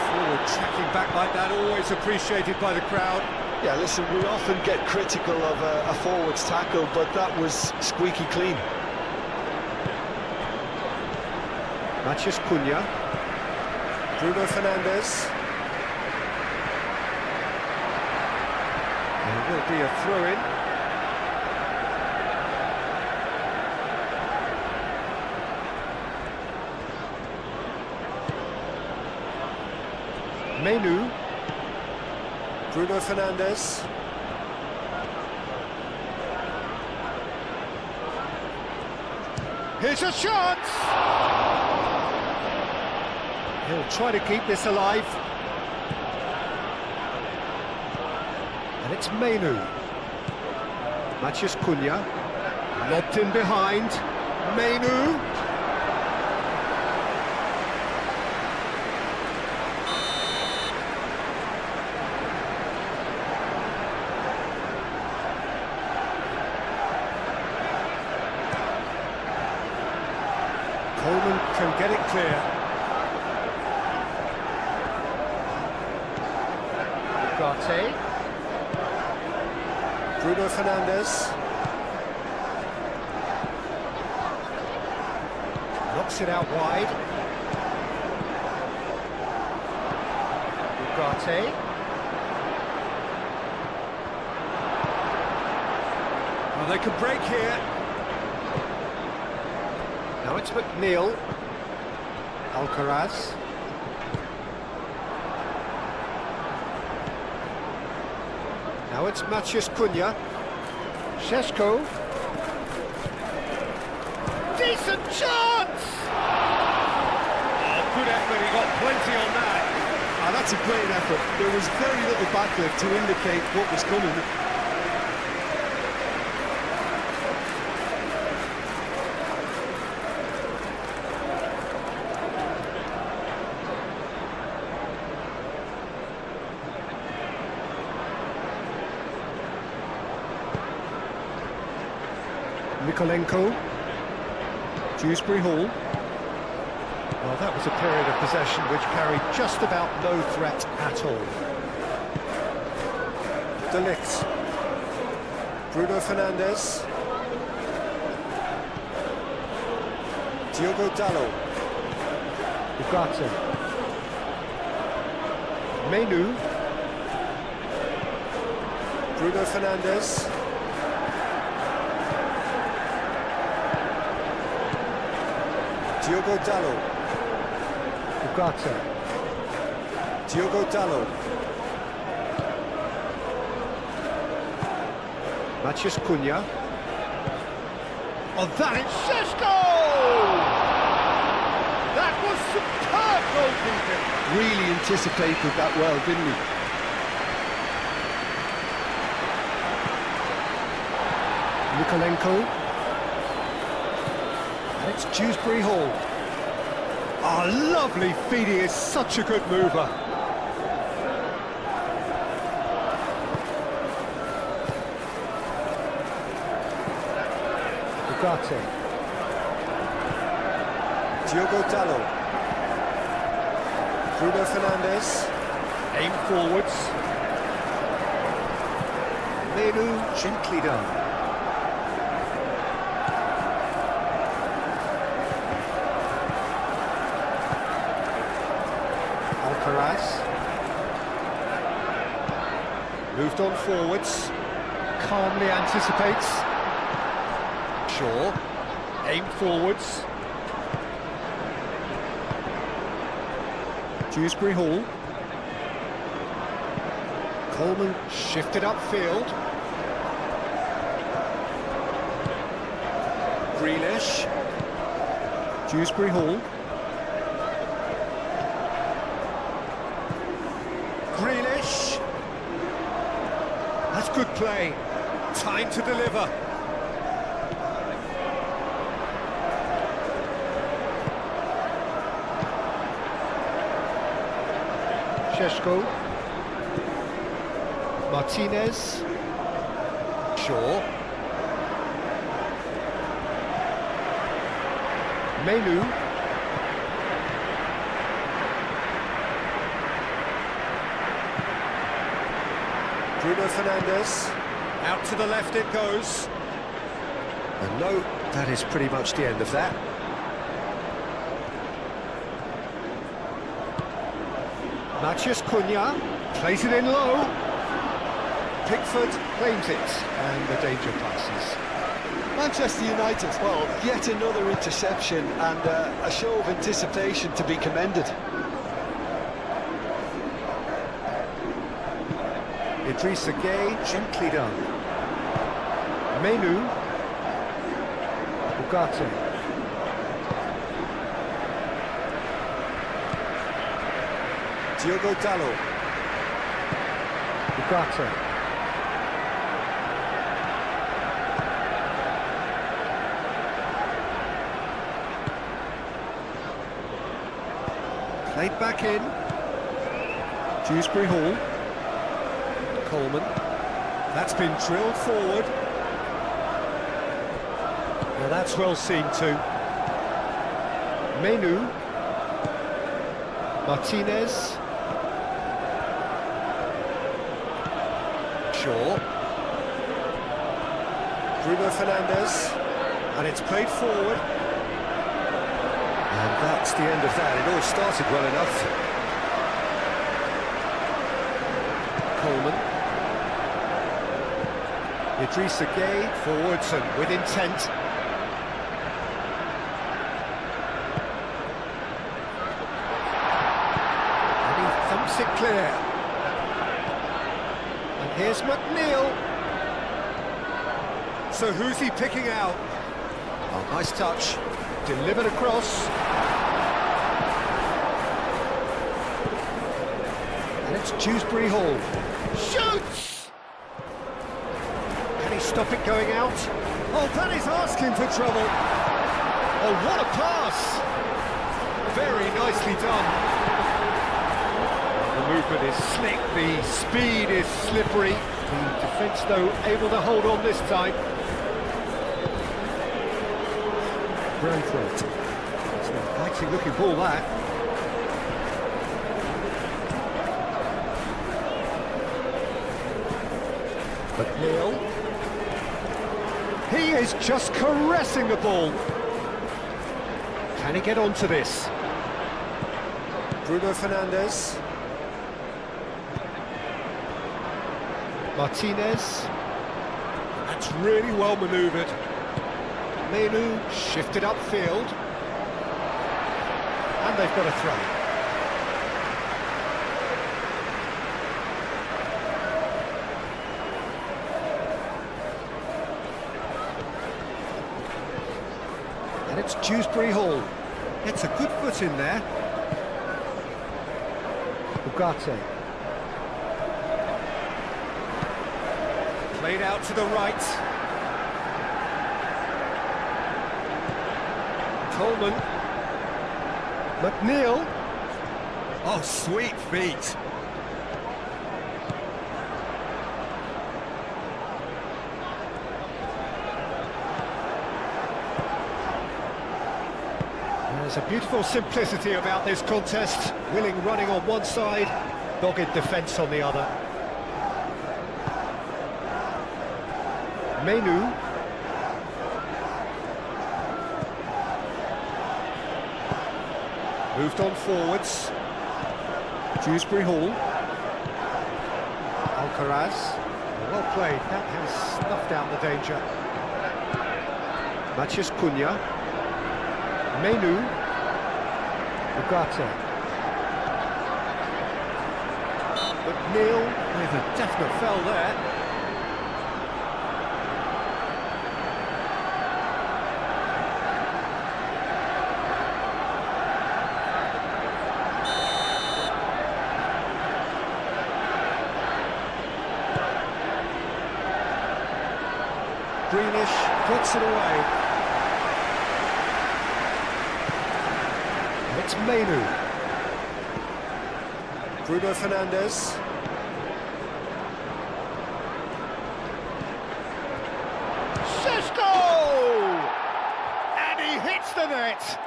Forward tracking back like that, always appreciated by the crowd. Yeah, listen, we often get critical of a forward's tackle, but that was squeaky clean. Matheus Cunha. Bruno Fernandes. There will be a throw-in. Menu. Bruno Fernandes. Here's a shot! He'll try to keep this alive. And it's Menu. Matheus Cunha. Lobbed in behind. Menu. Coleman can get it clear. Ugarte. Bruno Fernandes. Knocks it out wide. Ugarte. Well, they could break here. Now it's McNeil. Alcaraz. Now it's Matheus Cunha. Šeško. Decent chance! Oh, good effort, he got plenty on that. Ah, that's a great effort. There was very little backlift to indicate what was coming. Mikolenko. Dewsbury Hall. Well, that was a period of possession which carried just about no threat at all. De Ligt. Bruno Fernandes. Diogo Dalot. Ugarte. Menu. Bruno Fernandes. Diogo Dalot. Ugarte. Diogo Dalot. Matheus Cunha. Oh, that is Šeško! That was superb goalkeeping. Really anticipated that well, didn't he? Mikolenko. And it's Dewsbury Hall. Oh, lovely feed, he is such a good mover. Ugarte. Diogo Dalot. Bruno Fernandes. Aim forwards. Menu gently done. Alcaraz. Moved on forwards. Calmly anticipates. Shaw. Aim forwards. Dewsbury Hall. Coleman shifted upfield. Grealish. Dewsbury Hall. Grealish. That's good play. Time to deliver. Sheshko. Martinez. Shaw. Menu. Bruno Fernandes. Out to the left it goes. And no, that is pretty much the end of that. Matheus Cunha plays it in low. Pickford claims it, and the danger passes. Manchester United, well, yet another interception and a show of anticipation to be commended. Idrissa Gueye, gently done. Menu. Ugarte. Diogo Dalot. Ugarte. Played back in. Dewsbury Hall. Coleman. That's been drilled forward. Now that's well seen too. Menu. Martinez. Shaw. Bruno Fernandes. And it's played forward. And that's the end of that. It all started well enough. Coleman. Idrissa Gueye forwards and with intent. And he thumps it clear. And here's McNeil. So who's he picking out? Oh, nice touch. Delivered across. And it's Dewsbury Hall. Shoots! Can he stop it going out? Oh, that is asking for trouble. Oh, what a pass! Very nicely done. The movement is slick, the speed is slippery. The defence, though, able to hold on this time. Brentford. It's an inviting looking ball, that. McNeil. He is just caressing the ball. Can he get onto this? Bruno Fernandes. Martinez. That's really well manoeuvred. Menu shifted upfield. And they've got a throw. And it's Dewsbury Hall. It's a good foot in there. Ugarte. Played out to the right. Coleman. McNeil. Oh, sweet feet. There's a beautiful simplicity about this contest. Willing running on one side, dogged defence on the other. Menu. Moved on forwards. Dewsbury Hall. Alcaraz. Well played, that has snuffed out the danger. Matheus Cunha. Menu. Ugarte. McNeil with a definite foul there. Greenish puts it away. It's Menu. Bruno Fernandes. Šeško! And he hits the net.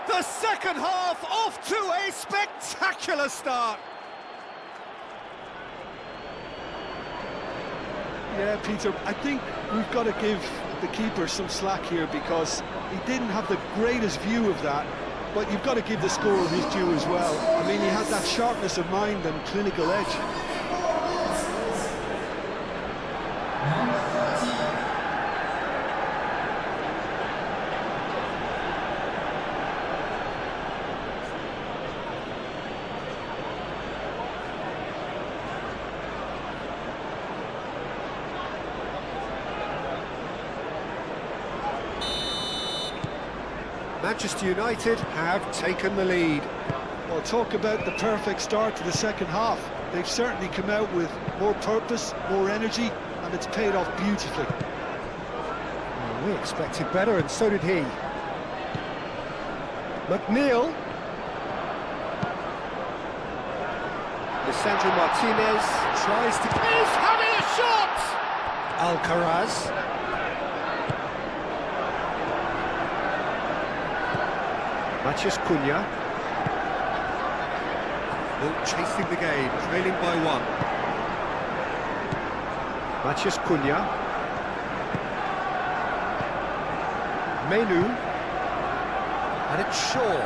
The second half off to a spectacular start. Yeah, Peter, I think we've got to give the keeper some slack here because he didn't have the greatest view of that, but you've got to give the scorer his due as well. I mean, he had that sharpness of mind and clinical edge. Manchester United have taken the lead. Well, talk about the perfect start to the second half. They've certainly come out with more purpose, more energy, and it's paid off beautifully. Well, we expected better, and so did he. McNeil. Lisandro Martinez tries to... He's having a shot! Alcaraz. Matheus Cunha. Chasing the game, trailing by one. Matheus Cunha. Menu. And it's Shaw.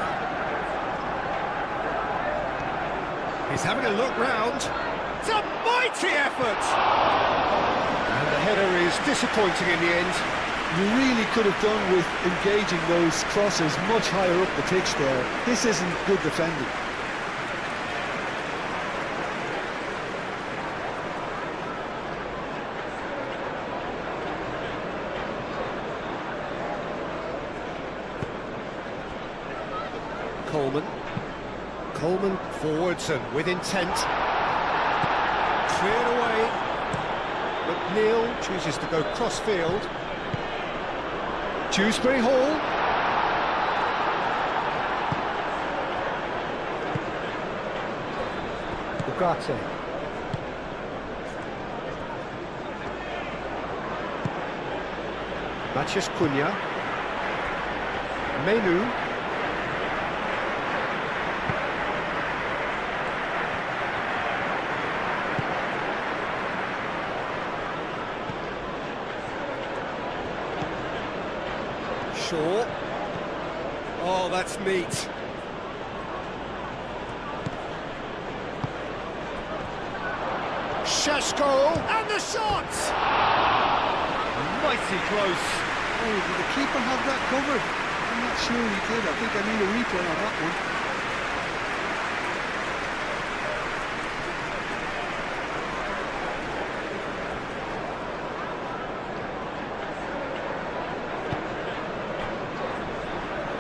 He's having a look round. It's a mighty effort! And the header is disappointing in the end. You really could have done with engaging those crosses much higher up the pitch there. This isn't good defending. Coleman forwards and with intent. Cleared away. McNeil chooses to go cross-field. Dewsbury Hall. Ugarte. Matheus Cunha. Menu. Shaw. Oh, that's neat. Šeško, and the shot! Mighty close. Oh, did the keeper have that covered? I'm not sure he did. I think I need a replay on that one.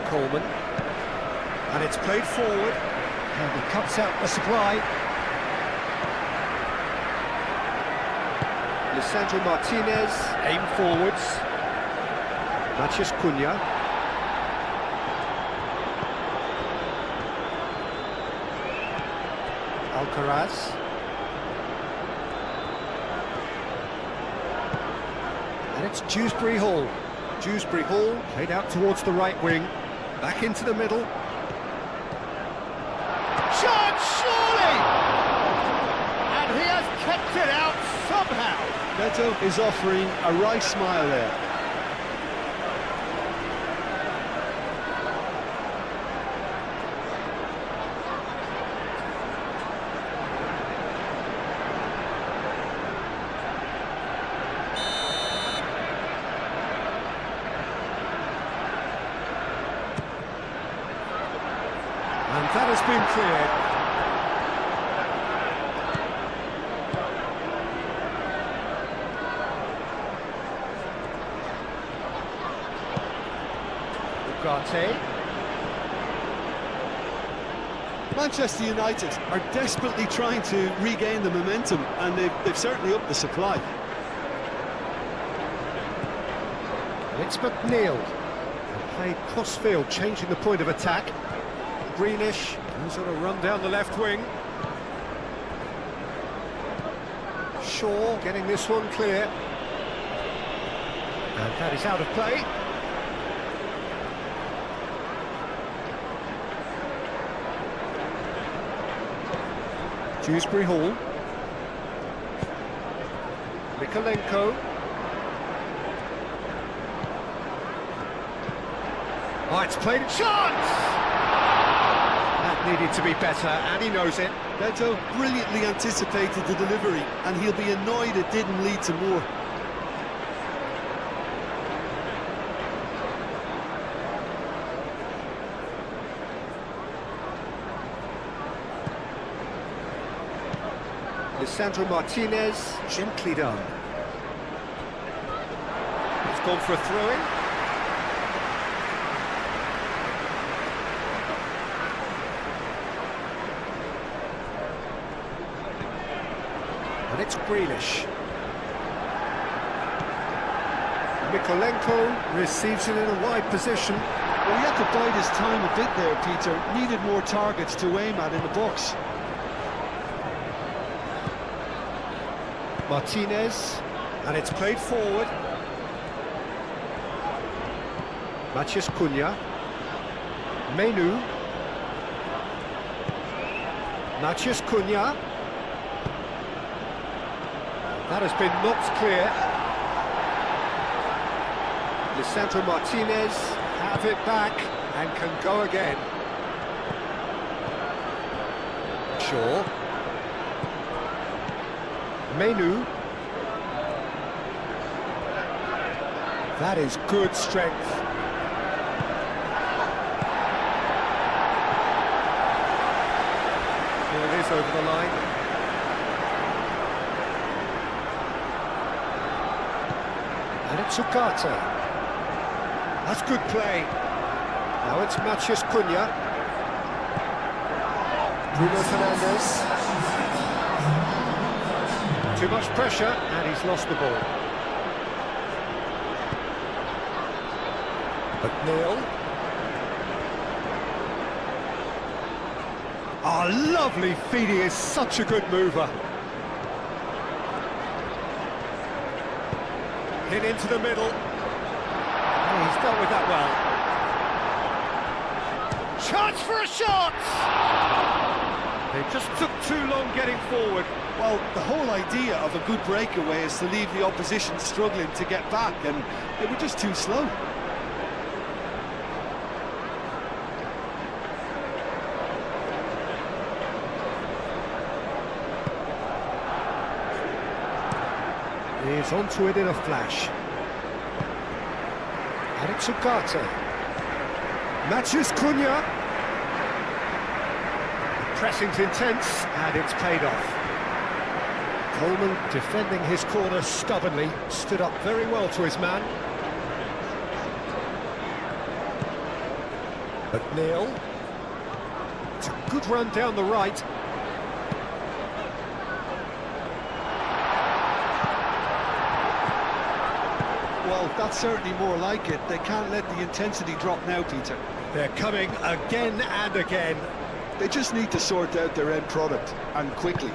Coleman, and it's played forward, and he cuts out the supply. Lisandro Martinez, aim forwards. Matheus Cunha. Alcaraz. And it's Dewsbury Hall. Dewsbury Hall played out towards the right wing. Back into the middle. Shot, surely! And he has kept it out somehow. Beto is offering a wry smile there. And that has been cleared. Ugarte. Manchester United are desperately trying to regain the momentum, and they've certainly upped the supply. It's McNeil. Played cross-field, changing the point of attack. Greenish goes on a run down the left wing. Shaw getting this one clear. And that is out of play. Dewsbury Hall. Mikolenko. Oh, it's played a chance! That needed to be better, and he knows it. Beto brilliantly anticipated the delivery, and he'll be annoyed it didn't lead to more. Lisandro Martinez, gently done. He's gone for a throw-in. And it's Grealish. Mikolenko receives it in a wide position. Well, he had to bide his time a bit there, Peter. Needed more targets to aim at in the box. Martinez, and it's played forward. Matheus Cunha. Menu. Matheus Cunha. That has been knocked clear. Lisandro Martinez have it back and can go again. Shaw. Menu. That is good strength. Here it is over the line. And it's Ugarte. That's good play. Now it's Matheus Cunha. Bruno Fernandes. Too much pressure, and he's lost the ball. McNeil. Oh, lovely feed, he is such a good mover. Hit into the middle. Oh, he's dealt with that well. Chance for a shot! They just took too long getting forward. Well, the whole idea of a good breakaway is to leave the opposition struggling to get back, and they were just too slow. He's onto it in a flash. And it's Ugarte. Matheus Cunha. Pressing's intense, and it's paid off. Coleman defending his corner stubbornly, stood up very well to his man. McNeil. It's a good run down the right. Well, that's certainly more like it. They can't let the intensity drop now, Peter. They're coming again and again. They just need to sort out their end product, and quickly.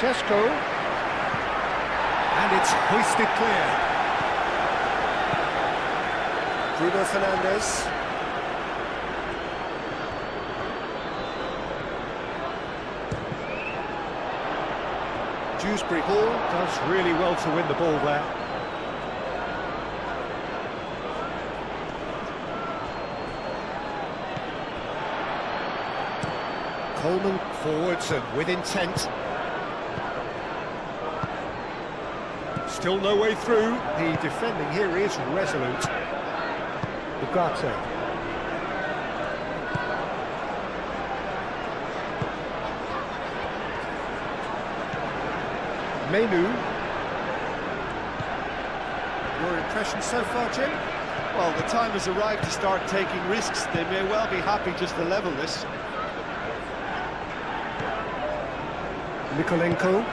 Šeško. And it's hoisted clear. Bruno Fernandes. Dewsbury Hall does really well to win the ball there. Coleman forwards and with intent. Still no way through. The defending here is resolute. Ugarte. Menu. Your impression so far, Jim? Well, the time has arrived to start taking risks. They may well be happy just to level this. Mikolenko.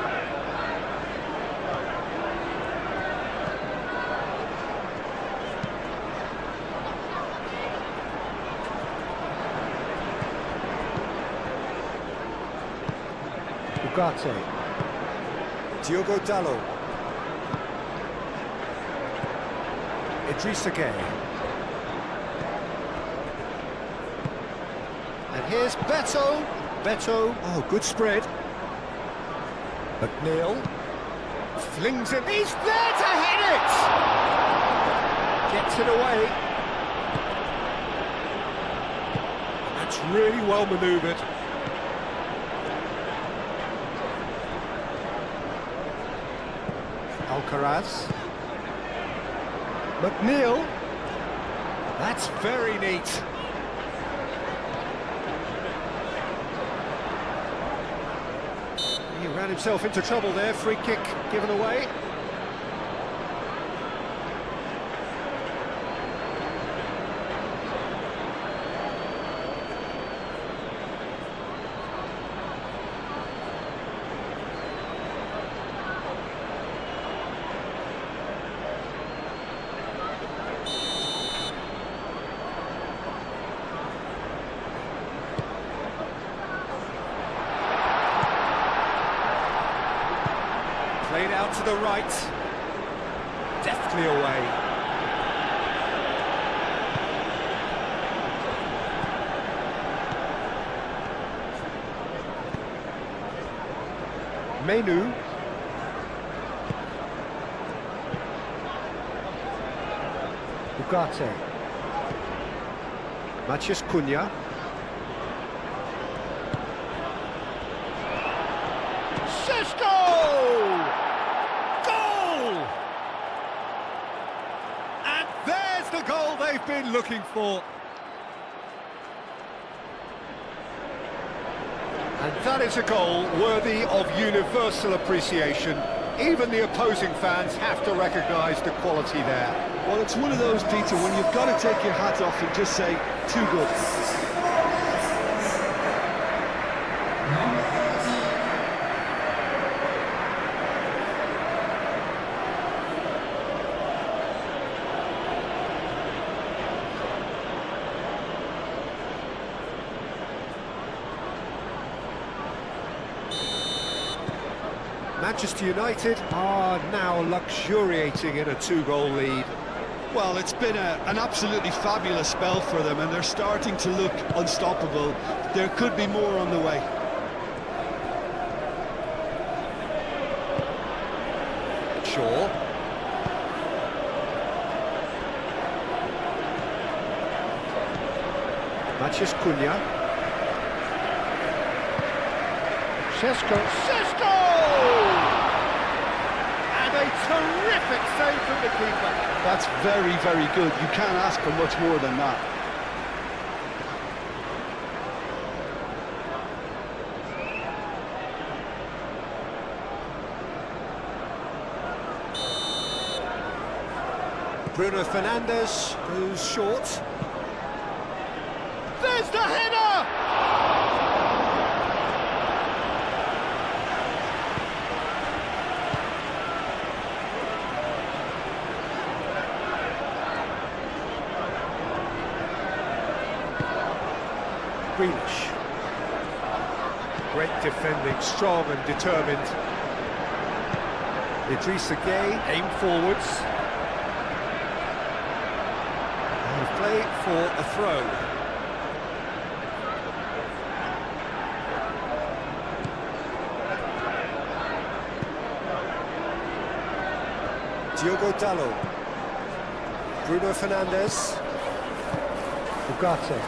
Ugarte. Diogo Dalot. Idrissa Gueye. And here's Beto. Beto, oh, good spread. McNeil flings it. He's there to hit it! Gets it away. That's really well manoeuvred. Alcaraz. McNeil. That's very neat. He ran himself into trouble there. Free kick given away. Played out to the right, deftly away. Menu. Ugarte. Matheus Cunha. The goal they've been looking for. And that is a goal worthy of universal appreciation. Even the opposing fans have to recognise the quality there. Well, it's one of those, Peter, when you've got to take your hat off and just say, too good. Manchester United are now luxuriating in a two-goal lead. Well, it's been an absolutely fabulous spell for them, and they're starting to look unstoppable. There could be more on the way. Shaw. Matheus Cunha. Šeško! And a terrific save from the keeper. That's very, very good. You can't ask for much more than that. Bruno Fernandes goes short. There's the header! Grealish. Great defending, strong and determined. Idrissa Gueye, aim forwards. And play for a throw. Diogo Dalot. Bruno Fernandes. Ugarte.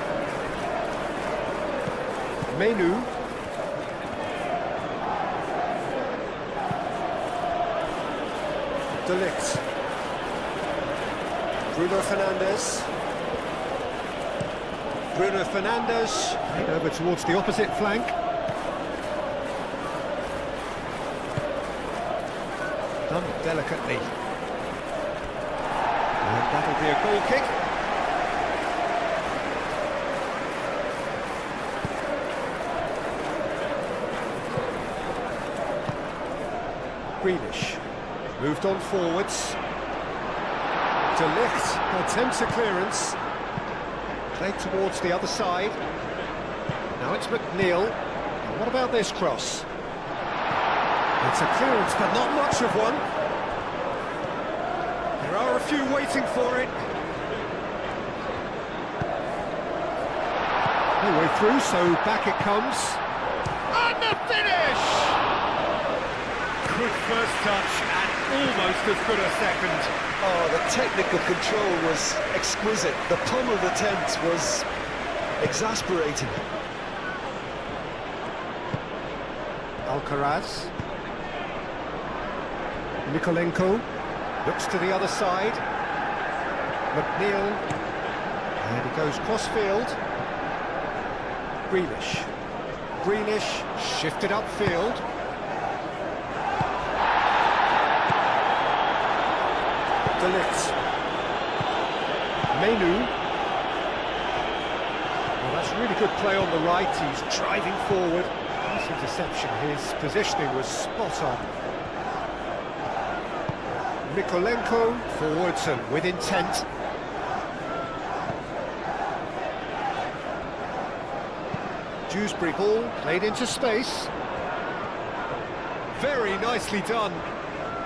Menu. De Ligt. Bruno Fernandes. Bruno Fernandes. Over towards the opposite flank. Done delicately. And that'll be a goal kick. Grealish. Moved on forwards. De Ligt attempts a clearance. Played towards the other side. Now it's McNeil. And what about this cross? It's a clearance, but not much of one. There are a few waiting for it. No way through, so back it comes. And the finish! Good first touch and almost as good a second. Oh, the technical control was exquisite. The pummeled attempt was exasperating. Alcaraz. Nikolenko looks to the other side. McNeil. And he goes cross-field. Grealish. Grealish shifted upfield. De Ligt. Menu. Well, that's really good play on the right. He's driving forward. Nice interception. His positioning was spot on. Mikolenko forwards and with intent. Dewsbury ball played into space. Very nicely done.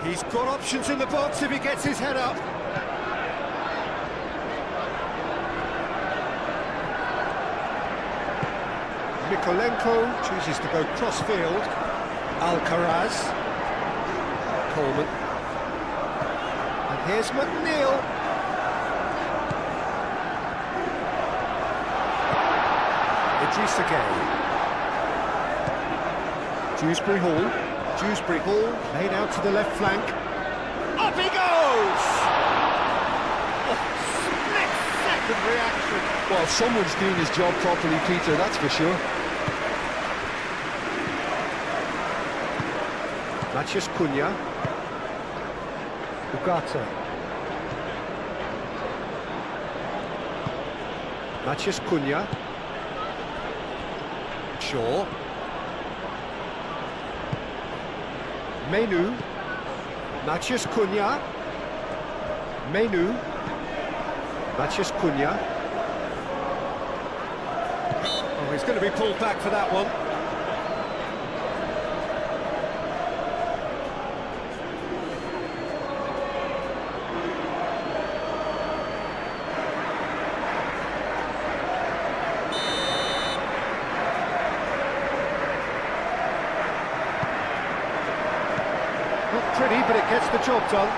He's got options in the box if he gets his head up. Mikolenko chooses to go cross-field. Alcaraz. Coleman. And here's McNeil. Idrissa Gueye. Dewsbury Hall. Dewsbury Hall laid out to the left flank. Up he goes! Oh, split-second reaction. Well, someone's doing his job properly, Peter, that's for sure. Matheus Cunha. Ugarte. Matheus Cunha. Shaw. Menu. Matheus Cunha. Menu. Matheus Cunha. Oh, he's going to be pulled back for that one. Not pretty, but it gets the job done.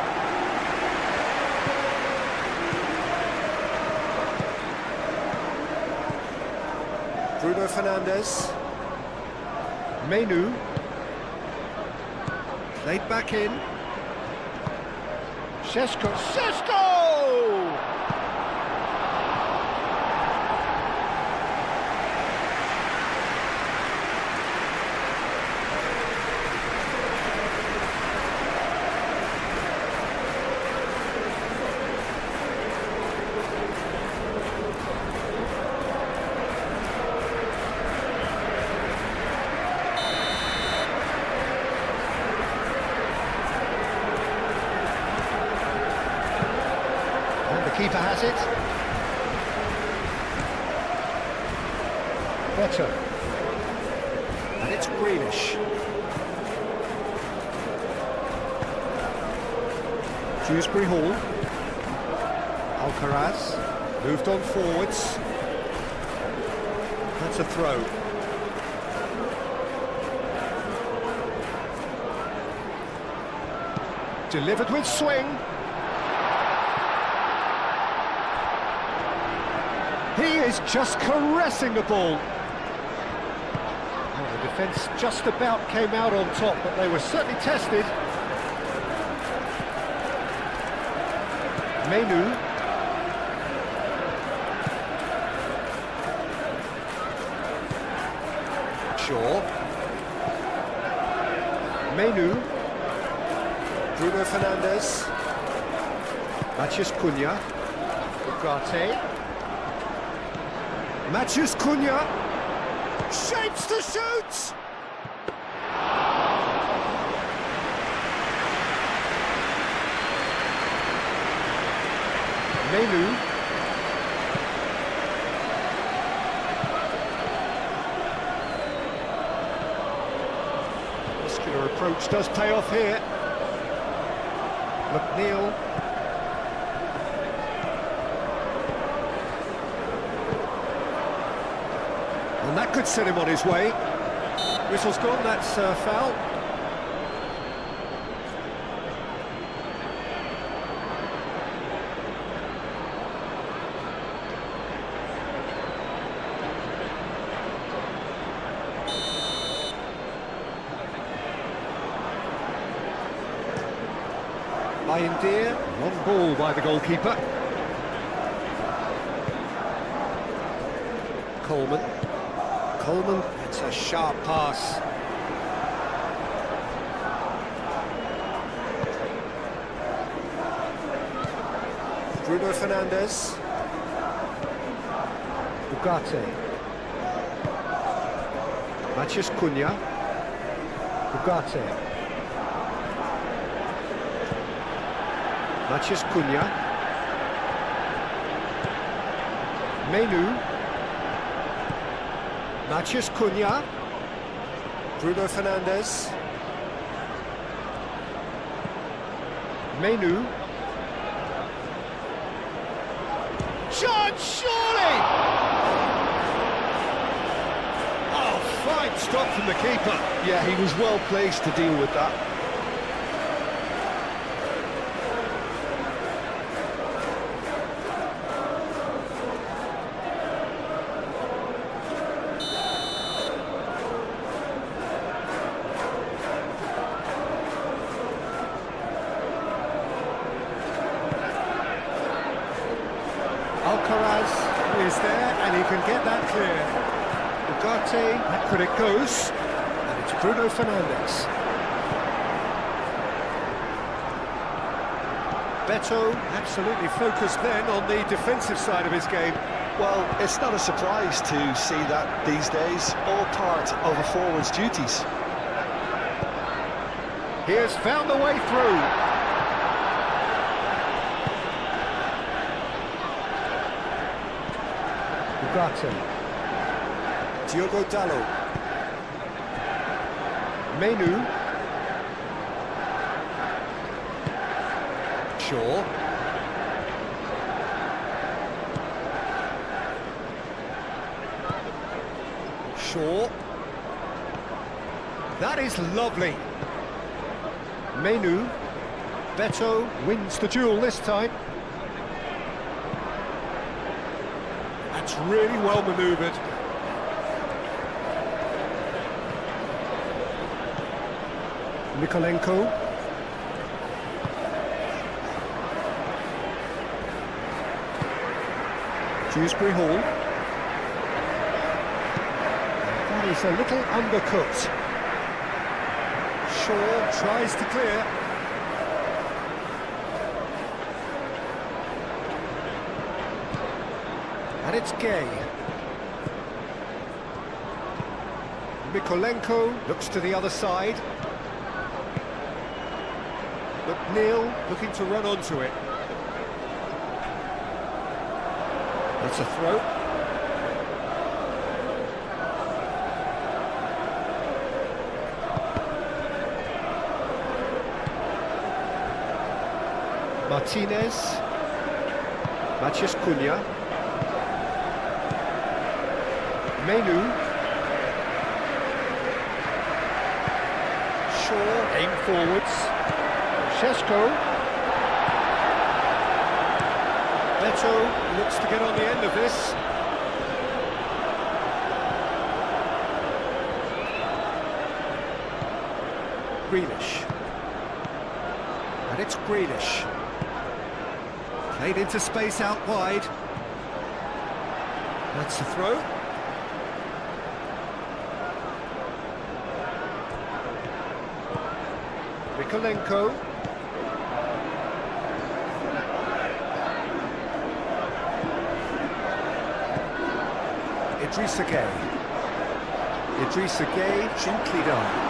Bruno Fernandes. Menu. Played back in. Šeško. Keeper has it. Better. And it's Grealish. Dewsbury Hall. Alcaraz moved on forwards. That's a throw. Delivered with swing. He is just caressing the ball. Well, the defence just about came out on top, but they were certainly tested. Menu. Shaw. Menu. Bruno Fernandes. Matheus Cunha. Ugarte. Matheus Cunha. Shapes to shoot! Menu. Muscular approach does pay off here. McNeil. And that could set him on his way. Whistle's gone, that's foul. Indeer, long ball by the goalkeeper. Coleman, it's a sharp pass. Bruno Fernandes. Ugarte. Matheus Cunha. Ugarte. Matheus Cunha. Menu. Matheus Cunha. Bruno Fernandes. Menu. Shot, surely! Oh, fine stop from the keeper. Yeah, he was well placed to deal with that. Alcaraz is there, and he can get that clear. Ugarte, back when it goes, and it's Bruno Fernandes. Beto absolutely focused then on the defensive side of his game. Well, it's not a surprise to see that these days, all part of a forward's duties. He has found a way through. Ugarte. Diogo Dalot. Menu. Shaw. That is lovely. Menu. Beto wins the duel this time. That's really well manoeuvred. Mikolenko. Dewsbury Hall. That is a little undercooked. Shaw tries to clear. And it's Gay. Mikolenko looks to the other side. McNeil looking to run onto it. That's a throw. Martinez. Matheus Cunha. Menu. Shaw, aim forwards. Šeško. Beto looks to get on the end of this. Grealish. And it's Grealish. Played into space out wide. That's the throw. Mikolenko. Idrissa Gueye. Idrissa Gueye, gently done.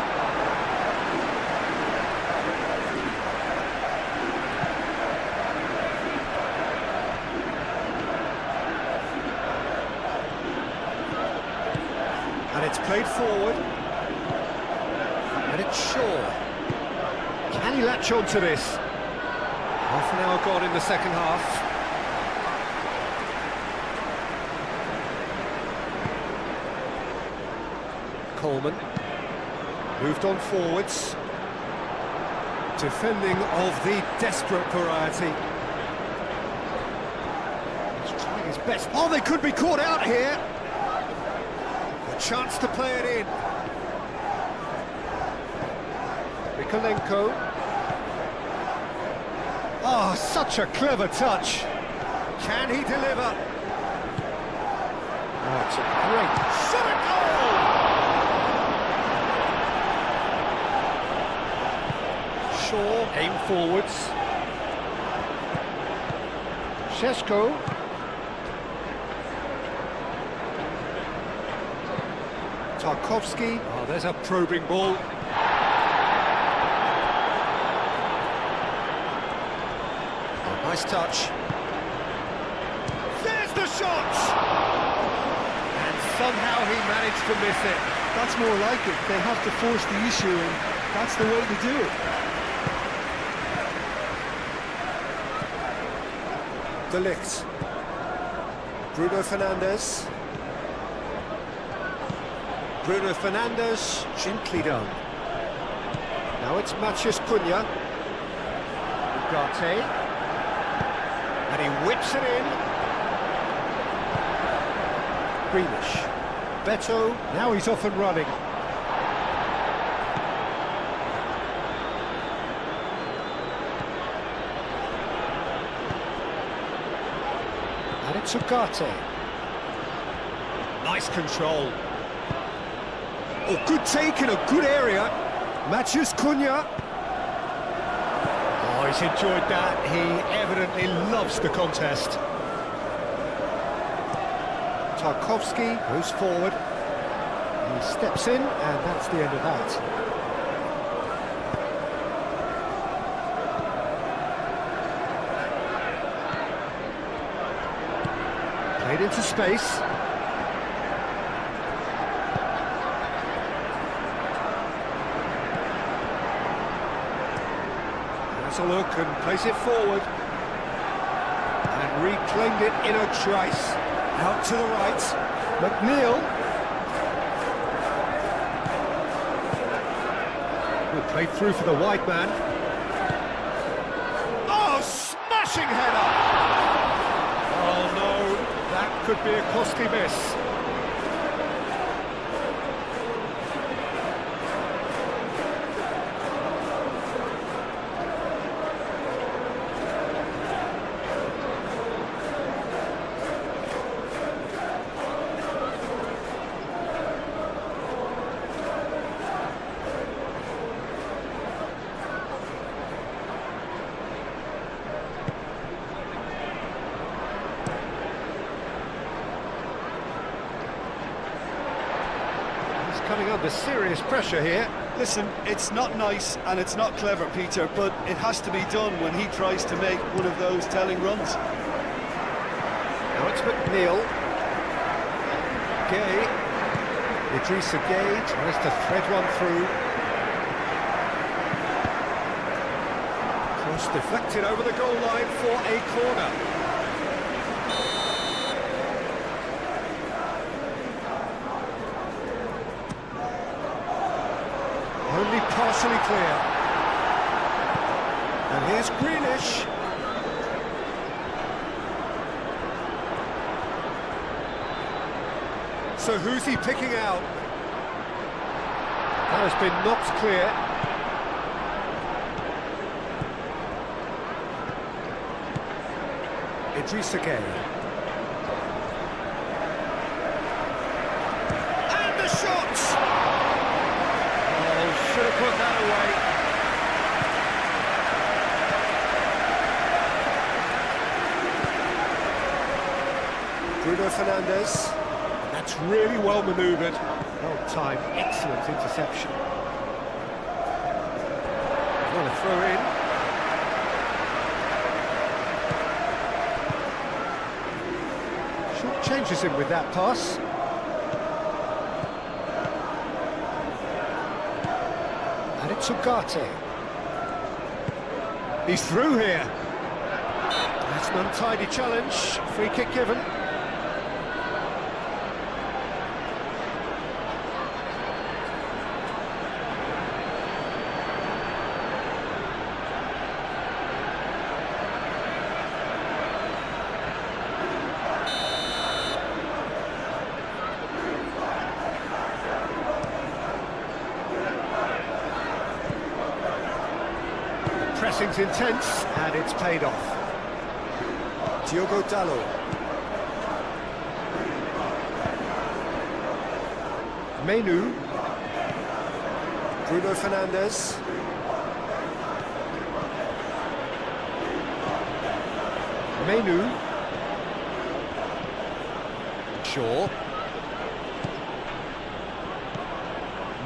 And it's played forward. And it's Shaw. Can he latch on to this? Half an hour gone in the second half. Coleman. Moved on forwards. Defending of the desperate variety. He's trying his best. Oh, they could be caught out here. A chance to play it in. Mikolenko. Oh, such a clever touch. Can he deliver? Oh, it's a great shot at goal! Shaw, aim forwards. Šeško. Tarkowski. Oh, there's a probing ball. Oh, nice touch. There's the shot! And somehow he managed to miss it. That's more like it. They have to force the issue, and that's the way to do it. De Ligt. Bruno Fernandes. Bruno Fernandes, gently done. Now it's Matheus Cunha. Ugarte. And he whips it in. Grealish. Beto, now he's off and running. And it's Ugarte. Nice control. Oh, good take in a good area. Matheus Cunha. Oh, he's enjoyed that. He evidently loves the contest. Tarkowski goes forward. He steps in, and that's the end of that. Played into space. Has a look and plays it forward. And reclaimed it in a trice. Out to the right. McNeil. Good play through for the wide man. Oh, smashing header! Oh no, that could be a costly miss. Coming under serious pressure here. Listen, it's not nice and it's not clever, Peter, but it has to be done when he tries to make one of those telling runs. Now it's McNeil. Gueye. Idrissa Gueye tries to thread one through. Cross deflected over the goal line for a corner. Only partially clear. And here's Greenish. So who's he picking out? That has been knocked clear. Idris again. And the shot! Oh, should have put that away. Bruno Fernandes. That's really well manoeuvred. Well timed, excellent interception. Want to throw in. Short changes him with that pass. And it's Ugarte. He's through here. That's an untidy challenge. Free kick given. Pressing's intense, and it's paid off. Diogo Dalot. Menu. Bruno Fernandes. Menu. Shaw.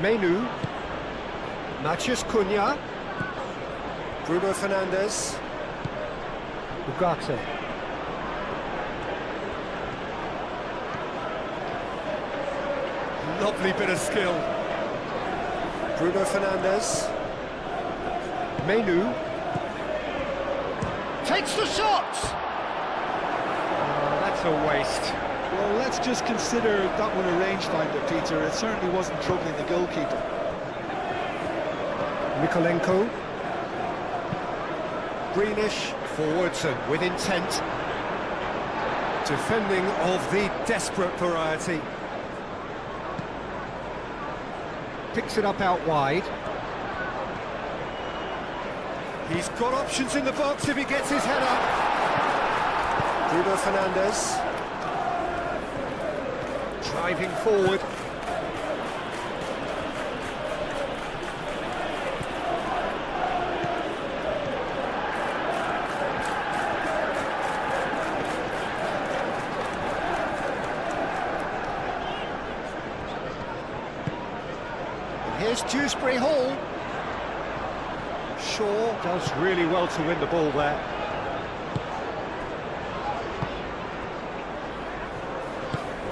Menu. Matheus Cunha. Bruno Fernandes. Ugarte. Lovely bit of skill. Bruno Fernandes. Menu. Takes the shot! Oh, that's a waste. Well, let's just consider that one a rangefinder, Peter. It certainly wasn't troubling the goalkeeper. Mikolenko. Greenish, forwards and with intent. Defending of the desperate variety. Picks it up out wide. He's got options in the box if he gets his head up. Bruno Fernandes. Driving forward. Here's Dewsbury Hall. Shaw does really well to win the ball there.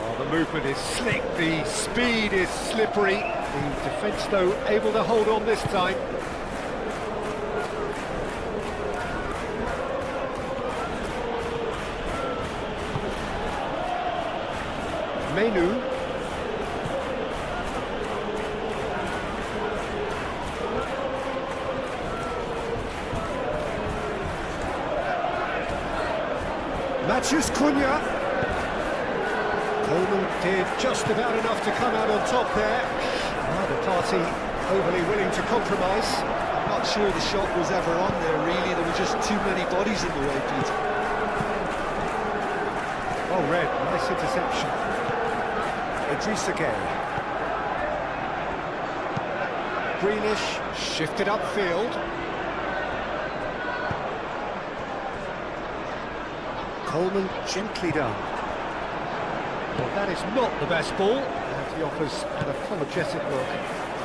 Well, the movement is slick, the speed is slippery. The defence, though, able to hold on this time. Menu. Matheus Cunha. Coleman did just about enough to come out on top there. The party overly willing to compromise. I'm not sure the shot was ever on there, really. There were just too many bodies in the way, Peter. Oh, Red, nice interception. Idris again. Greenish, shifted upfield. Coleman gently done. Well, that is not the best ball, and he offers an apologetic look.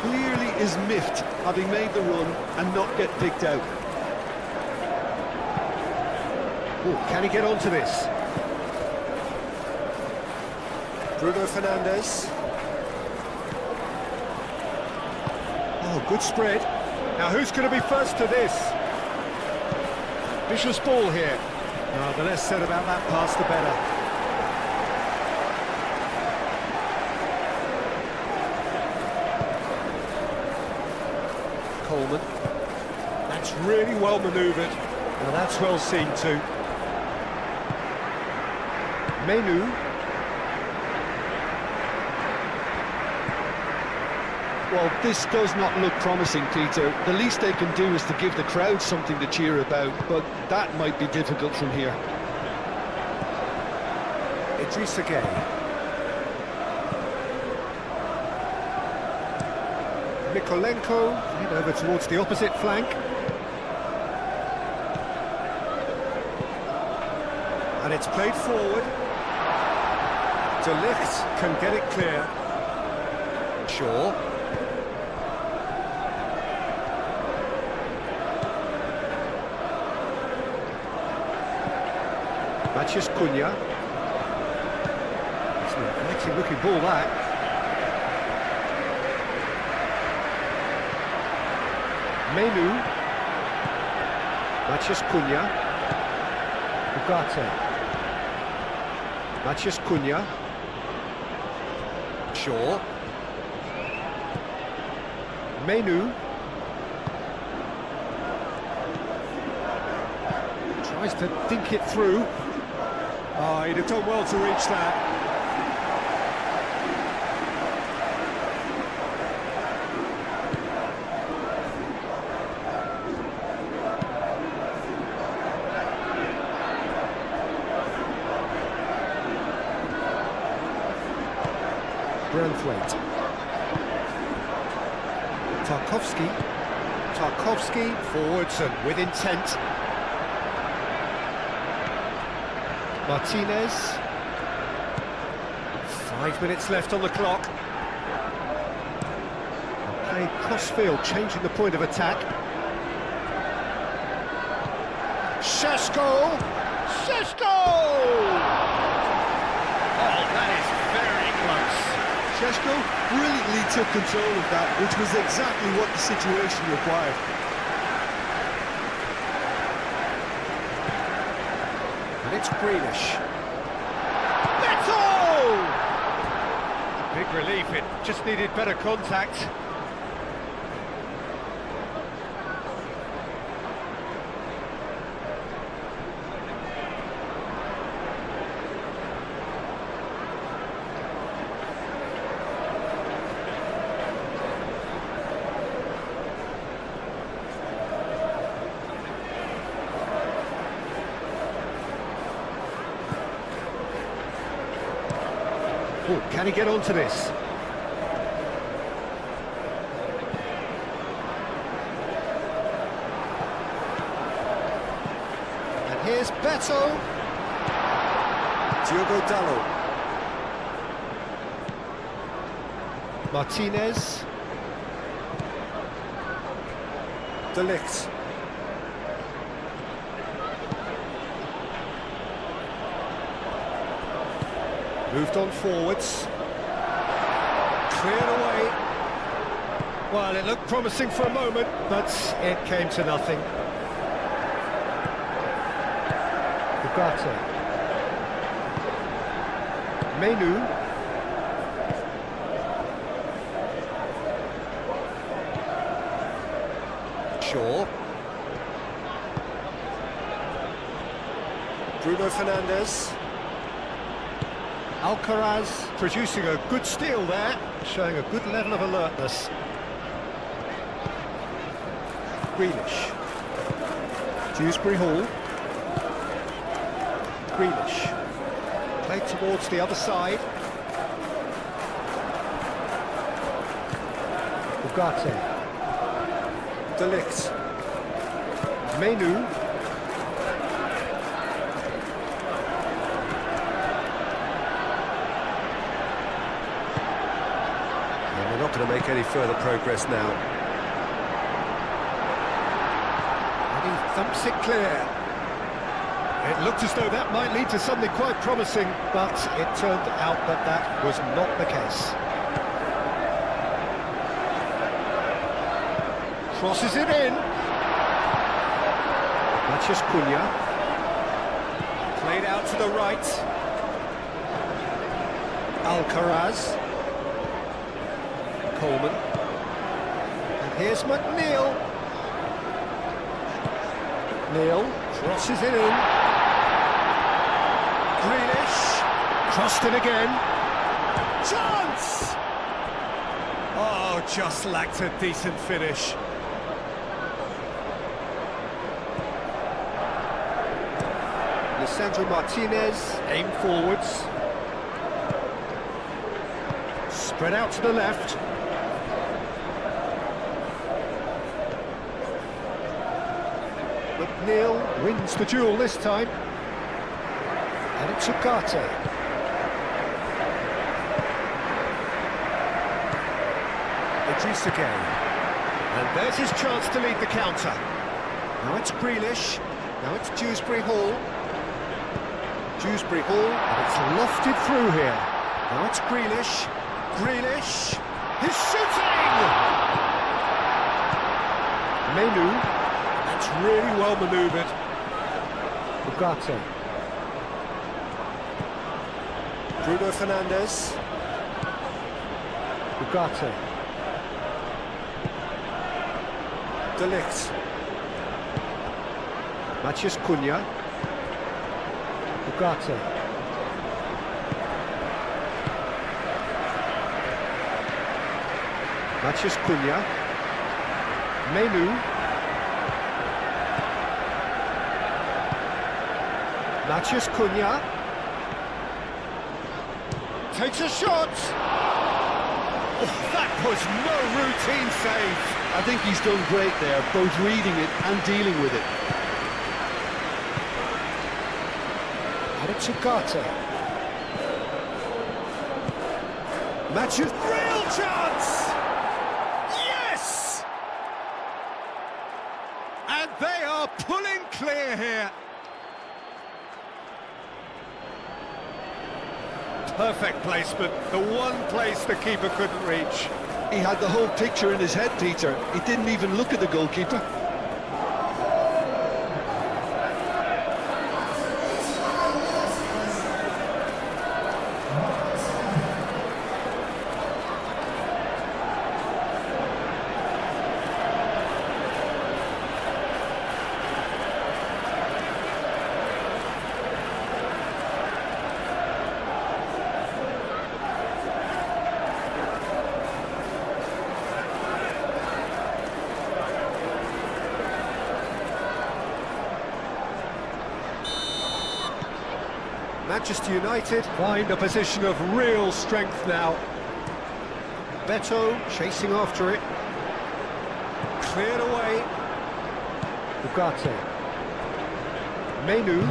Clearly is miffed, having made the run and not get picked out. Ooh, can he get onto this? Bruno Fernandes. Oh, good spread. Now who's going to be first to this? Vicious ball here. Oh, the less said about that pass, the better. Coleman. That's really well manoeuvred. Well, that's well seen too. Menu. Well, this does not look promising, Peter. The least they can do is to give the crowd something to cheer about, but that might be difficult from here. Idrissa Gueye. Mikolenko, head over towards the opposite flank. And it's played forward. De Ligt can get it clear. Shaw. Matheus Cunha. It's an inviting looking ball, that. Menu. Matheus Cunha. Ugarte. Matheus Cunha. Shaw. Menu. Tries to dink it through. Oh, he'd have done well to reach that. Branthwaite. Tarkowski forwards and with intent. Martinez. 5 minutes left on the clock. Playing cross-field, changing the point of attack. Šeško! Šeško! Oh, that is very close. Šeško brilliantly took control of that, which was exactly what the situation required. And it's Grealish. Beto! Big relief, it just needed better contact. Oh, can he get onto this? And here's Beto. Diogo Dalot. Martinez. De Ligt. Moved on forwards. Cleared away. Well, it looked promising for a moment, but it came to nothing. Ugarte. Menu. Shaw. Bruno Fernandes. Alcaraz producing a good steal there, showing a good level of alertness. Grealish. Dewsbury Hall. Grealish. Played towards the other side. Ugarte. De Ligt. Menu. Not going to make any further progress now. And he thumps it clear. It looked as though that might lead to something quite promising, but it turned out that that was not the case. Crosses it in. Matheus Cunha. Played out to the right. Alcaraz. Coleman. And here's McNeil. Neil crosses it in. Grealish. Crossed it again. Chance! Oh, just lacked a decent finish. Lisandro Martinez, aim forwards. Spread out to the left. McNeil wins the duel this time. And it's Ugarte. Idrissa Gueye. And there's his chance to lead the counter. Now it's Grealish. Now it's Dewsbury Hall. Dewsbury Hall, and it's lofted through here. Now it's Grealish. Grealish. He's shooting! Menu. That's really well manoeuvred. Ugarte. Bruno Fernandes. Ugarte. De Ligt. Matheus Cunha. Ugarte. Matheus Cunha. Menu. Matheus Cunha. Takes a shot. Oh, that was no routine save. I think he's done great there, both reading it and dealing with it. And it's Ugarte. Matheus, real chance! Yes! And they are pulling clear here. Perfect placement, the one place the keeper couldn't reach. He had the whole picture in his head, Peter. He didn't even look at the goalkeeper. Manchester United find a position of real strength now. Beto chasing after it. Cleared away. Ugarte. Menu.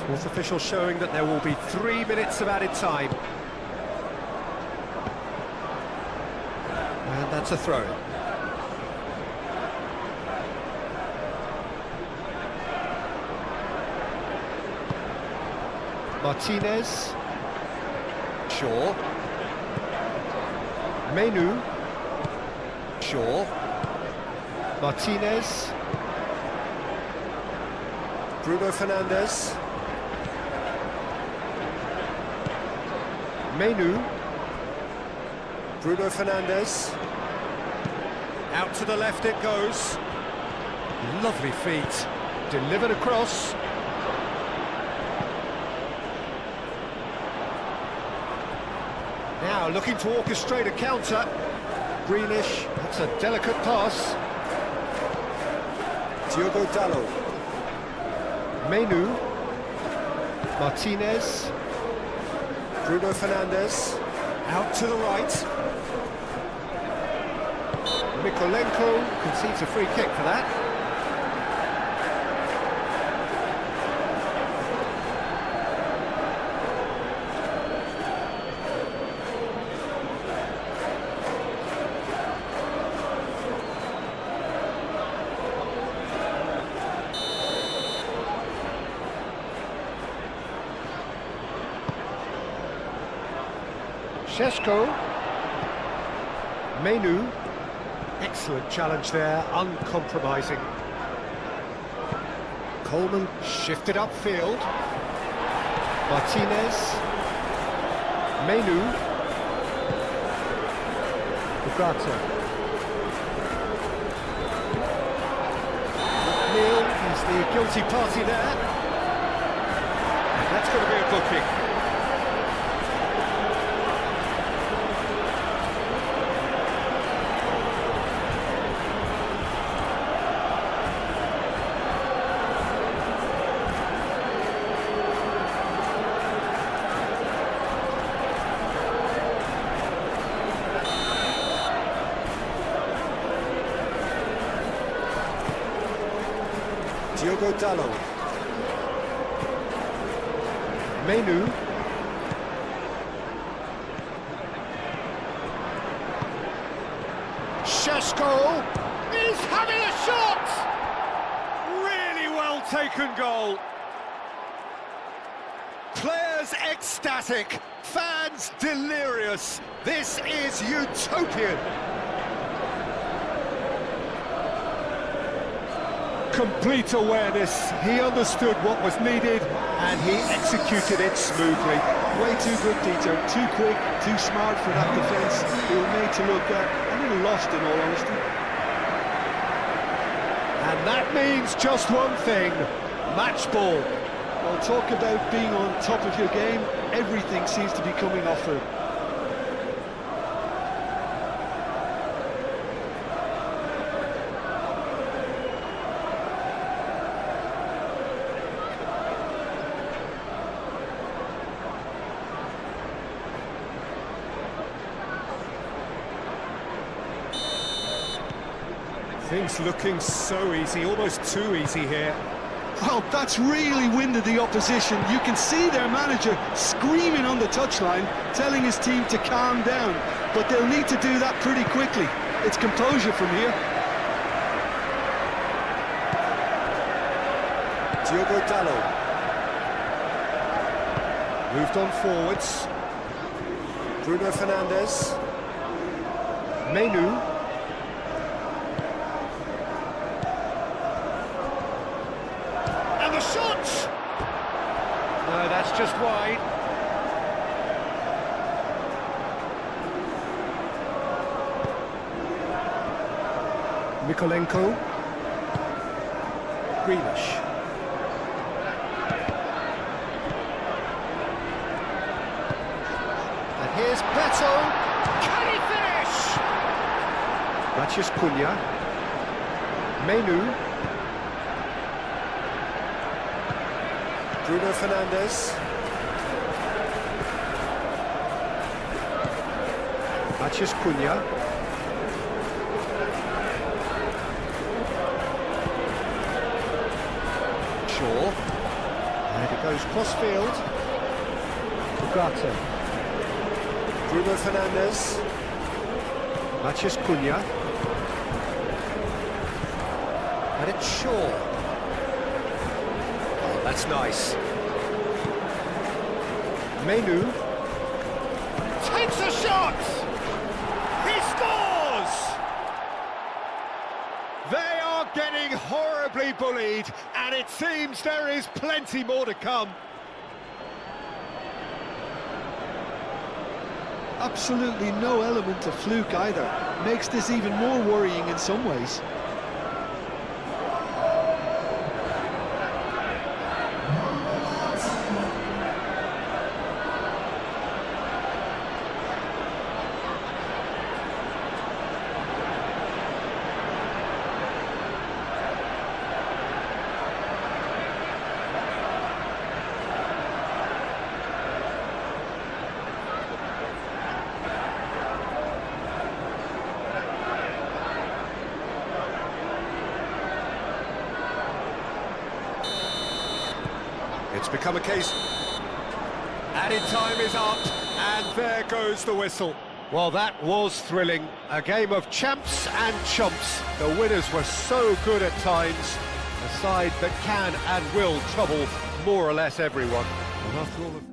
Fourth official showing that there will be 3 minutes of added time. And that's a throw. Martinez. Shaw. Menu. Shaw. Martinez. Bruno Fernandes. Menu. Bruno Fernandes. Out to the left it goes. Lovely feet. Delivered across. Now looking to orchestrate a counter. Grealish, that's a delicate pass. Diogo Dalot. Menu. Martinez. Bruno Fernandes. Out to the right. Mikolenko concedes a free kick for that. Šeško. Menu. Excellent challenge there, uncompromising. Coleman shifted upfield. Martinez. Menu. Ugarte. Neil is the guilty party there. That's going to be a booking. Diogo Dalot. Menu. Šeško is having a shot! Really well taken goal. Players ecstatic, fans delirious. This is utopian. Complete awareness, he understood what was needed and he executed it smoothly. Way too good, Peter. Too quick, too smart for that defence. They were made to look a little lost, in all honesty. And that means just one thing, match ball. Well, talk about being on top of your game. Everything seems to be coming off for him. Things looking so easy, almost too easy here. Well, that's really winded the opposition. You can see their manager screaming on the touchline, telling his team to calm down. But they'll need to do that pretty quickly. It's composure from here. Diogo Dalot. Moved on forwards. Bruno Fernandes. Menu. And the shot! No, that's just wide. Mikolenko. Grealish. And here's Beto. Can he finish? Matheus Cunha. Menu. Bruno Fernandes. Matheus Cunha. Shaw. And it goes cross-field. Ugarte. Bruno Fernandes. Matheus Cunha. And it's Shaw. That's nice. Menu takes a shot! He scores! They are getting horribly bullied, and it seems there is plenty more to come. Absolutely no element of fluke either. Makes this even more worrying in some ways. It's become a case. Added time is up, and there goes the whistle. Well, that was thrilling. A game of champs and chumps. The winners were so good at times. A side that can and will trouble more or less everyone. And after all of